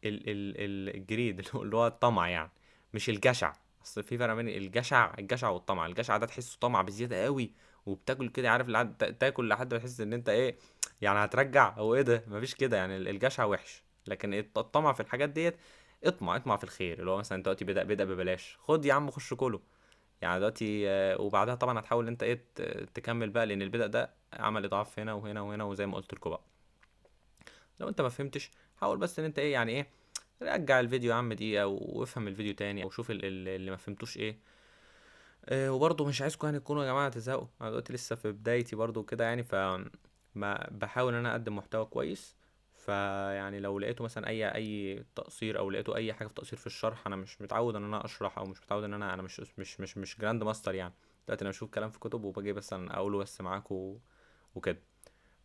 الجريد اللي هو الطمع يعني، مش الجشع. اصل في فرق بين الجشع والطمع. الجشع ده تحسه طمع بزياده قوي، وبتاكل كده عارف تاكل لحد ما تحس ان انت ايه يعني هترجع، او ايه ده؟ مفيش كده يعني. الجشع وحش. لكن الطمع في الحاجات ديت، اطمع في الخير. اللي هو مثلا انت دلوقتي بدأ ببلاش، خد يا عم خش كله. يعني دلوقتي وبعدها طبعا هتحاول ان انت ايه تكمل بقى، لان البدأ ده عمل اضعاف هنا وهنا وهنا، وزي ما قلت لكم بقى. لو انت ما فهمتش، حاول بس ان انت ايه يعني ايه رجع الفيديو يا عم دقيقة وافهم الفيديو تاني، او شوف اللي ما فهمتوش ايه. وبرضه مش عايزكم يعني تكونوا يا جماعة تزهقوا. انا دلوقتي لسه في بدايتي برضه كده يعني، ما بحاول ان انا اقدم محتوى كويس. فيعني لو لقيتوا مثلا اي تقصير، او لقيتوا اي حاجه في تقصير في الشرح، انا مش متعود ان انا اشرح، او مش متعود ان انا مش جراند ماستر يعني. دلوقتي انا بشوف كلام في كتب وباجي بس انا اقوله بس معاكم وكده.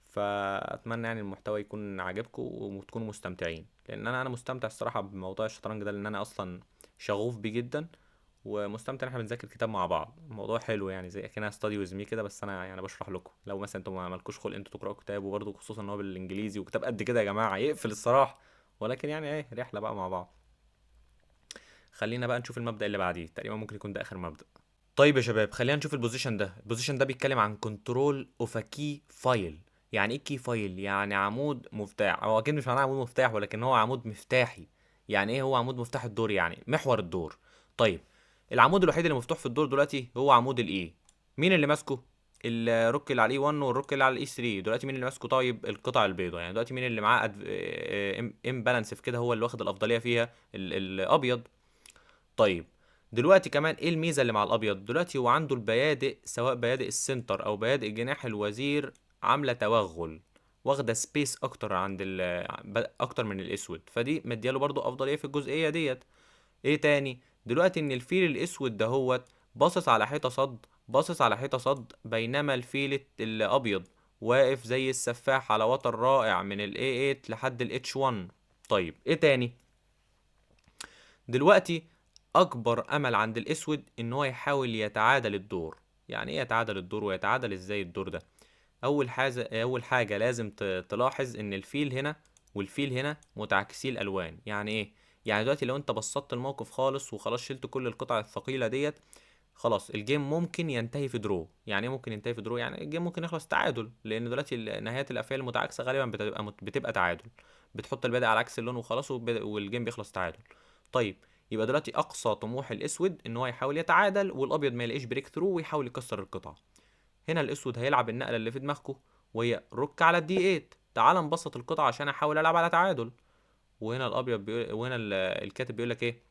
فاتمنى يعني المحتوى يكون عاجبكم وتكونوا مستمتعين، لان انا مستمتع الصراحه بموضوع الشطرنج ده، لان انا اصلا شغوف بيه جدا. ومستمتع ان احنا بنذاكر كتاب مع بعض. الموضوع حلو يعني، زي كأنها ستادي ويز مي كده، بس انا يعني بشرح لكم. لو مثلا انتوا ما مالكوش خلق انتوا تقراوا كتاب، وبرضه خصوصا ان هو بالانجليزي وكتاب قد كده يا جماعه يقفل الصراحه. ولكن يعني ايه رحله بقى مع بعض. خلينا بقى نشوف المبدأ اللي بعديه، تقريبا ممكن يكون ده اخر مبدأ. طيب يا شباب خلينا نشوف البوزيشن ده بيتكلم عن كنترول اوف ا كي فايل. يعني ايه كي فايل؟ يعني عمود مفتاح. هو اكيد مش معناه عمود مفتاح، ولكن هو عمود مفتاحي. يعني ايه هو عمود مفتاح الدور؟ يعني محور الدور. طيب العمود الوحيد اللي مفتوح في الدور دلوقتي هو عمود الاي. مين اللي ماسكه؟ الروك اللي على الاي 1 والروك اللي على الاي 3 دلوقتي مين اللي ماسكه؟ طيب القطع البيضاء. يعني دلوقتي مين اللي معاه امبالانس في كده؟ هو اللي واخد الافضليه فيها الابيض. طيب دلوقتي كمان ايه الميزه اللي مع الابيض؟ دلوقتي هو عنده البيادق، سواء بيادق السنتر او بيادق جناح الوزير، عامله توغل، واخده سبيس اكتر اكتر من الاسود. فدي مدياله برضو افضليه في الجزئيه ديت. ايه تاني؟ دلوقتي ان الفيل الاسود دهوت باصص على حيطه صد باصص على حيطة صد، بينما الفيل الأبيض واقف زي السفاح على وتر رائع من ال A8 لحد ال H1. طيب ايه تاني؟ دلوقتي أكبر أمل عند الأسود إن هو يحاول يتعادل الدور. يعني ايه يتعادل الدور، ويتعادل ازاي الدور ده؟ أول حاجة لازم تلاحظ إن الفيل هنا والفيل هنا متعاكسي الألوان. يعني ايه؟ يعني دلوقتي لو انت بسطت الموقف خالص وخلاص شلت كل القطع الثقيلة ديت، خلاص الجيم ممكن ينتهي في درو. يعني ايه ممكن ينتهي في درو؟ يعني الجيم ممكن يخلص تعادل، لان دلوقتي نهايات الافعال المتعاكسه غالبا بتبقى تعادل. بتحط البادئ على عكس اللون وخلاص والجيم بيخلص تعادل. طيب، يبقى دلوقتي اقصى طموح الاسود ان هو يحاول يتعادل والابيض ما يلاقيش بريك ثرو ويحاول يكسر القطعه. هنا الاسود هيلعب النقله اللي في دماغكم، وهي رك على الدي 8. تعال نبسط القطعه عشان احاول العب على تعادل. وهنا الابيض وهنا الكاتب بيقول لك ايه؟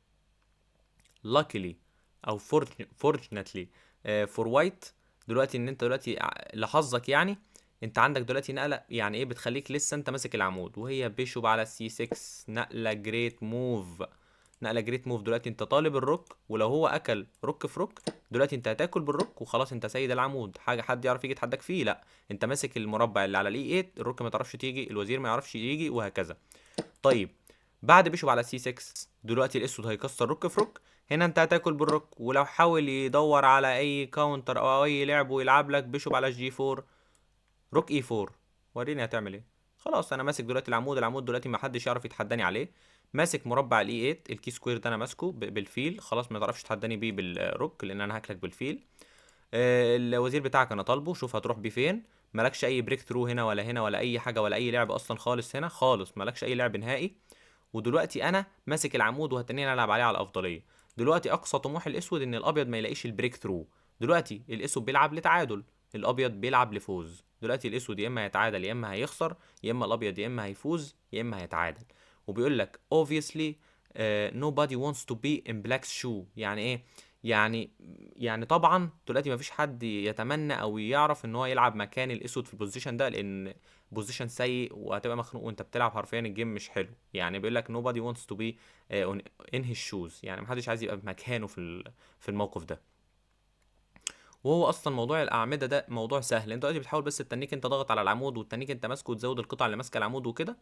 luckily او fortunately for white. دلوقتي ان انت دلوقتي لحظك يعني، انت عندك دلوقتي نقله يعني ايه بتخليك لسه انت ماسك العمود، وهي بيشوب على السي 6. نقله جريت موف. نقله جريت موف. دلوقتي انت طالب الروك، ولو هو اكل روك في روك دلوقتي انت هتاكل بالروك وخلاص، انت سيد العمود. حاجه حد يعرف يجي يتحداك فيه؟ لا. انت ماسك المربع اللي على الاي 8، الروك ما تعرفش تيجي، الوزير ما يعرفش يجي، وهكذا. طيب، بعد بيشوب على سي 6 دلوقتي الاسود هيكسر روك في روك. هنا انت هتاكل بالروك، ولو حاول يدور على اي كاونتر او اي لعب ويلعب لك بيشوب على جي 4، روك اي 4. وريني هتعمل ايه. خلاص انا ماسك دلوقتي العمود دلوقتي ما حدش يعرف يتحداني عليه. ماسك مربع الاي 8 الكي سكوير ده، انا ماسكه بالفيل. خلاص ما تعرفش تحداني بيه بالروك لان انا هاكلك بالفيل. الوزير بتاعك انا طالبه، شوف هتروح بيه فين. مالكش اي بريك ثرو هنا ولا هنا ولا اي حاجه ولا اي لعب اصلا خالص هنا خالص، مالكش اي لعب نهائي. ودلوقتي انا ماسك العمود وهتنين العب عليه على الافضليه. دلوقتي اقصى طموح الاسود ان الابيض ما يلاقيش البريك ثرو. دلوقتي الاسود بيلعب لتعادل، الابيض بيلعب لفوز. دلوقتي الاسود يا اما هيتعادل يا اما هيخسر، يا اما الابيض يا اما هيفوز يا اما هيتعادل. وبيقول لك obviously nobody wants to be in black shoe. يعني ايه؟ يعني يعني طبعا دلوقتي مفيش حد يتمنى او يعرف ان هو يلعب مكان الاسود في البوزيشن ده، لان بوزيشن سيء وهتبقى مخنوق وانت بتلعب حرفيا الجيم مش حلو. يعني بيقول لك nobody wants to be in his shoes. يعني محدش عايز يبقى مكانه في الموقف ده. وهو اصلا موضوع الاعمده ده موضوع سهل. انت دلوقتي بتحاول بس التنيك انت ضغط على العمود، والتنيك انت ماسكه وتزود القطع اللي ماسكه العمود وكده.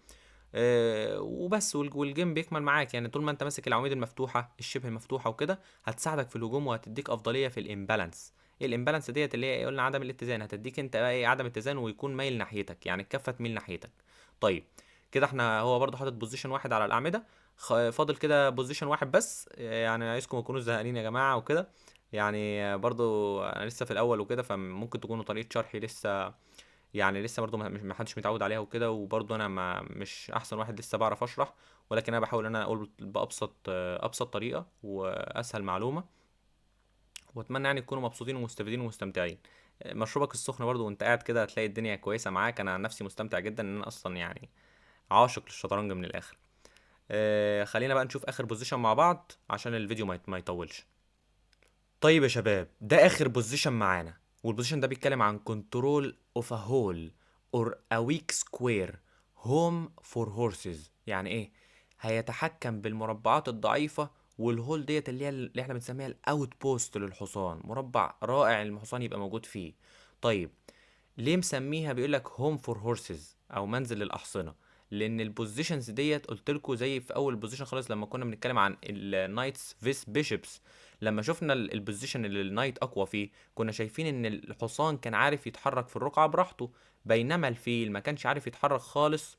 وبس. والجيم بيكمل معاك. يعني طول ما انت ماسك العواميد المفتوحه الشبه مفتوحه وكده هتساعدك في الهجوم وهتديك افضليه في الامبالانس. ايه الامبالانس ديت؟ اللي هي قلنا عدم الاتزان. هتديك انت بقى ايه؟ عدم اتزان ويكون مايل ناحيتك، يعني الكفه تميل ناحيتك. طيب، كده احنا هو برضه حاطط بوزيشن واحد على الاعمده. فاضل كده بوزيشن واحد بس. يعني عايزكم ما تكونوش زهقانين يا جماعه وكده. يعني برضو انا لسه في الاول وكده، فممكن تكونوا طريقه شرحي لسه، يعني لسه برضو ما حدش متعود عليها وكده. وبرضو انا ما مش احسن واحد لسه بعرف اشرح، ولكن انا بحاول ان انا اقول ابسط طريقه واسهل معلومه. واتمنى يعني تكونوا مبسوطين ومستفيدين ومستمتعين. مشروبك السخن برضو وانت قاعد كده هتلاقي الدنيا كويسه معاك. انا عن نفسي مستمتع جدا ان انا اصلا يعني عاشق للشطرنج من الاخر. خلينا بقى نشوف اخر بوزيشن مع بعض عشان الفيديو ما يطولش. طيب يا شباب، ده اخر بوزيشن معانا. والبوزيشن ده بيتكلم عن كنترول اوف ا هول اور ا ويك سكوير هوم فور هورسز. يعني ايه؟ هيتحكم بالمربعات الضعيفه والهول ديت اللي احنا بنسميها الاوت بوست للحصان. مربع رائع الحصان يبقى موجود فيه. طيب، ليه مسميها بيقول لك هوم فور هورسز او منزل للاحصنه؟ لان البوزيشنز ديت قلت لكم زي في اول بوزيشن خالص لما كنا بنتكلم عن النايتس فيس بيشوبس. لما شفنا البوزيشن اللي النايت اقوى فيه كنا شايفين ان الحصان كان عارف يتحرك في الرقعه براحته، بينما الفيل ما كانش عارف يتحرك خالص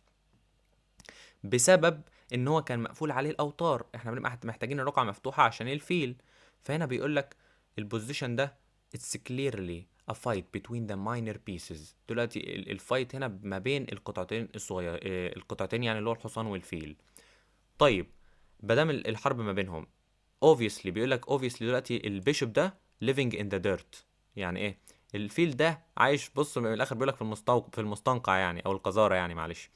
بسبب ان هو كان مقفول عليه الاوتار. احنا بنبقى محتاجين الرقعه مفتوحه عشان الفيل. فهنا بيقول لك البوزيشن ده it's clearly a fight between the minor pieces. دلوقتي الفايت هنا ما بين القطعتين الصغير القطعتين يعني اللي هو الحصان والفيل. طيب، مادام الحرب ما بينهم obviously بيقول لك obviously دلوقتي البيشوب ده living in the dirt. يعني ايه؟ الفيل ده عايش، بص من الاخر بيقول لك في المستنقع يعني او القذاره يعني، معلش.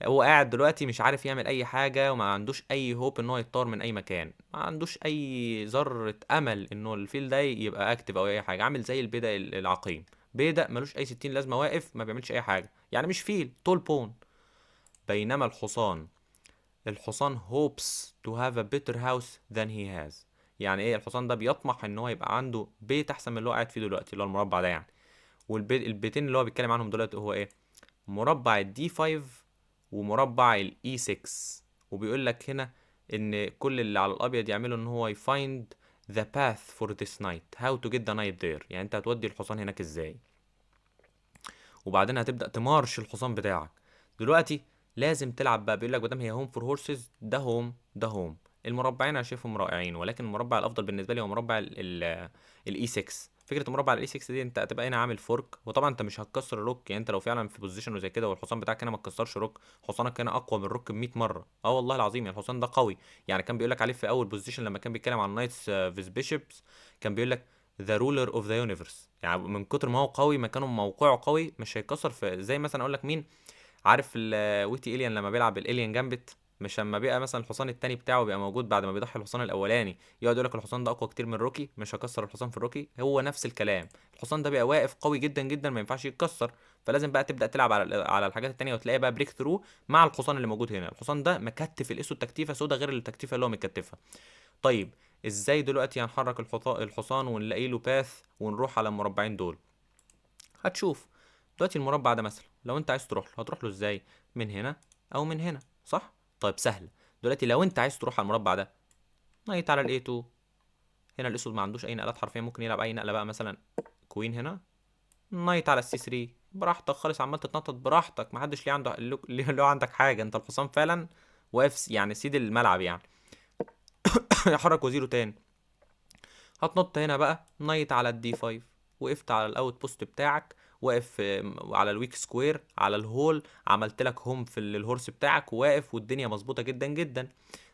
هو قاعد دلوقتي مش عارف يعمل اي حاجه وما عندوش اي هوب ان هو يتطور من اي مكان. ما عندوش اي ذره امل انه الفيل ده يبقى اكتف او اي حاجه. عامل زي البيدق العقيم. بيدق ملوش اي 60 لازمه، واقف ما بيعملش اي حاجه، يعني مش فيل، طول بون. بينما الحصان hopes to have a better house than he has. يعني ايه؟ الحصان ده بيطمح ان هو يبقى عنده بيت احسن من اللي هو قاعد فيه دلوقتي، اللي هو المربع ده يعني. البيتين اللي هو بيتكلم عنهم دلوقتي هو ايه؟ مربع الدي 5 ومربع الاي 6. وبيقول لك هنا ان كل اللي على الابيض يعمله ان هو يفايند the path for this night how to get the knight there. يعني انت هتودي الحصان هناك ازاي، وبعدين هتبدأ تمارش الحصان بتاعك. دلوقتي لازم تلعب بقى. بيقول لك بدل هي هوم فور هورسز، ده هوم ده هوم. المربعين انا شايفهم رائعين، ولكن المربع الافضل بالنسبه لي هو مربع الاي 6. فكره مربع الاي 6 دي انت هتبقى هنا عامل فورك، وطبعا انت مش هتكسر الروك. يعني انت لو فعلا في بوزيشن وزي كده والحصان بتاعك هنا ما تكسرش روك، حصانك هنا اقوى من الروك ب 100 مره. اه والله العظيم، يعني الحصان ده قوي. يعني كان بيقول لك عليه في اول بوزيشن لما كان بيتكلم عن نايتس فيز بيشوبس، كان بيقول لك ذا رولر اوف ذا يونيفرس. يعني من كتر ما هو قوي، مكانه موقعه قوي، مش هيكسر. في زي مثلا اقول لك مين، عارف الويتي الين لما بيلعب الالين جامبت؟ مش لما بيبقى مثلا الحصان التاني بتاعه بيبقى موجود بعد ما بيضحي الحصان الاولاني، يقعد يقول لك الحصان ده اقوى كتير من روكي، مش هكسر الحصان في الروكي. هو نفس الكلام، الحصان ده بيبقى واقف قوي جدا جدا، ما ينفعش يتكسر. فلازم بقى تبدا تلعب على الحاجات التانية، وتلاقي بقى بريك ثرو مع الحصان اللي موجود هنا. الحصان ده مكتف الاسود تكتيفه سودا غير التكتيفه اللي هو مكتفها. طيب ازاي دلوقتي هنحرك الحصان ونلاقي له باث ونروح على المربعين دول؟ هتشوف دلوقتي المربع ده مثلا، لو انت عايز تروح له هتروح له ازاي؟ من هنا او من هنا، صح؟ طيب سهله. دلوقتي لو انت عايز تروح على المربع ده، نايت على الاي 2. هنا الاسود ما عندوش اي نقلات حرفيا، ممكن يلعب اي نقله بقى، مثلا كوين هنا. نايت على السي 3 براحتك خالص، عمال تتنطط براحتك، محدش ليه عنده ليه عندك حاجه. انت الحصان فعلا واقف يعني سيد الملعب يعني. يحرك وزيره تاني، هتنط هنا بقى نايت على الدي 5، وقفت على الاوت بوست بتاعك، واقف على الويك سكوير على الهول، عملت لك هوم في الهورس بتاعك، واقف والدنيا مظبوطه جدا جدا.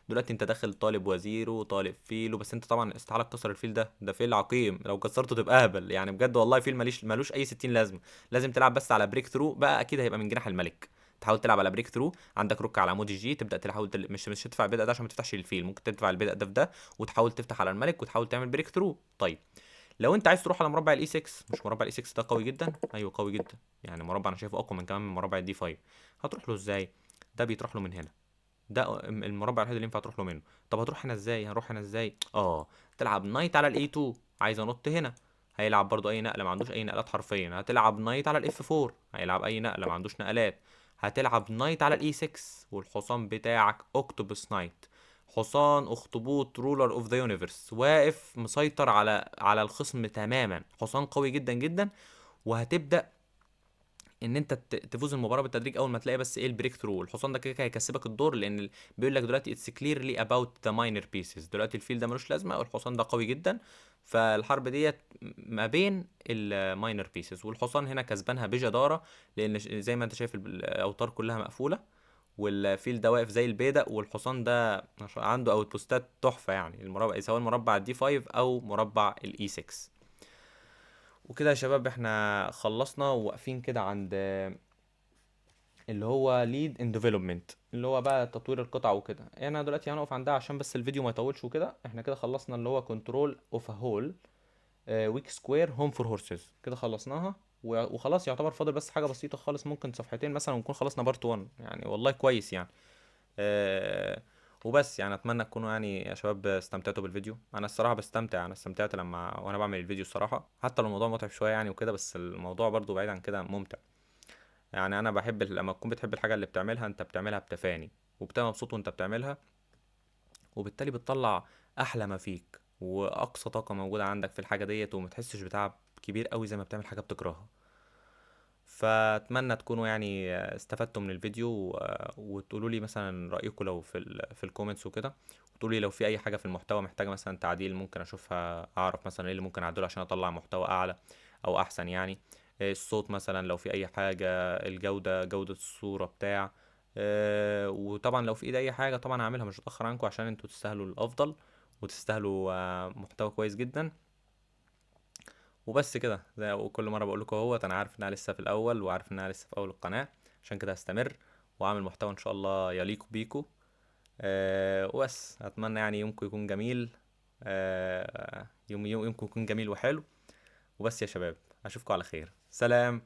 دلوقتي انت داخل طالب وزيره وطالب فيل، بس انت طبعا استحاله تكسر الفيل ده فيل عقيم، لو كسرته تبقى اهبل يعني بجد والله. فيل ملوش اي 60 لازمه. لازم تلعب بس على بريك ثرو بقى، اكيد هيبقى من جناح الملك. تحاول تلعب على بريك ثرو، عندك روك على عمود الجي، تبدا تحاول مش تدفع البدأ ده عشان ما تفتحش الفيل، ممكن تدفع البدأ ده في ده، وتحاول تفتح على الملك وتحاول تعمل بريك ثرو. طيب لو انت عايز تروح على مربع الاي 6، مش مربع الاي 6 ده قوي جدا؟ ايوه قوي جدا، يعني مربع انا شايفه اقوى من كمان من مربع الدي 5. هتروح له ازاي؟ ده بيتروح له من هنا، ده المربع الوحيد اللي ينفع تروح له منه. طب هتروح هنا ازاي؟ هنروح هنا ازاي؟ تلعب نايت على الاي 2. عايز انط هنا، هيلعب برضو اي نقله، ما عندوش اي نقلات حرفيا. هتلعب نايت على الاف 4، هيلعب اي نقله، ما عندوش نقلات. هتلعب نايت على الاي 6، والحصان بتاعك اوكتوبس نايت، حصان اخطبوط رولر اوف ذا يونيفرس، واقف مسيطر على الخصم تماما، حصان قوي جدا جدا. وهتبدا ان انت تفوز المباراه بالتدريج اول ما تلاقي بس ايه البريك ثرو. الحصان ده كده كده هيكسبك الدور، لان بيقول لك دلوقتي اتس كليرلي اباوت ذا ماينر بيسز. دلوقتي الفيل ده ملوش لازمه، والحصان ده قوي جدا. فالحرب ديت ما بين الماينر بيسز، والحصان هنا كسبانها بجداره، لان زي ما انت شايف الاوتار كلها مقفوله، والفيل ده واقف زي البيدق، والحصان ده عنده اوت بوستات تحفه. يعني المربع، سواء مربع الدي 5 او مربع الاي 6. وكده يا شباب احنا خلصنا، وواقفين كده عند اللي هو ليد ان ديفلوبمنت، اللي هو بقى تطوير القطع وكده. انا دلوقتي هنقف عندها عشان بس الفيديو ما يطولش وكده. احنا كده خلصنا اللي هو كنترول اوف ا هول ويك سكوير هوم فور هورسز، كده خلصناها. وخلاص يعتبر فاضل بس حاجه بسيطه خالص، ممكن صفحتين مثلا ونكون خلصنا بارت 1 يعني. والله كويس يعني. وبس يعني اتمنى تكونوا يعني يا شباب استمتعتوا بالفيديو. انا الصراحه بستمتع، انا استمتعت لما وانا بعمل الفيديو الصراحه، حتى لو الموضوع متعب شويه يعني وكده، بس الموضوع برضو بعيد عن كده ممتع. يعني انا بحب لما تكون بتحب الحاجه اللي بتعملها، انت بتعملها بتفاني، وبتبقى مبسوط وانت بتعملها، وبالتالي بتطلع احلى ما فيك واقصى طاقه موجوده عندك في الحاجه ديت، وما تحسش بتعب كبير قوي زي ما بتعمل حاجه بتكرهها. فاتمنى تكونوا يعني استفدتوا من الفيديو، وتقولوا لي مثلا رايكم لو في الكومنتس وكده، وتقولوا لي لو في اي حاجه في المحتوى محتاجه مثلا تعديل، ممكن اشوفها اعرف مثلا ايه اللي ممكن اعدله عشان اطلع محتوى اعلى او احسن يعني. الصوت مثلا لو في اي حاجه، جوده الصوره بتاع. وطبعا لو في ايدي اي حاجه طبعا هعملها، مش هتاخر عنكم، عشان انتوا تستاهلوا الافضل، وتستاهلوا محتوى كويس جدا. وبس كده، زي كل مره بقول لكم اهوت، انا عارف انها لسه في الاول، وعارف انها لسه في اول القناه، عشان كده هستمر واعمل محتوى ان شاء الله يليق بيكم. وبس اتمنى يعني يومكم يكون جميل. يومكم يكون جميل وحلو. وبس يا شباب، اشوفكم على خير، سلام.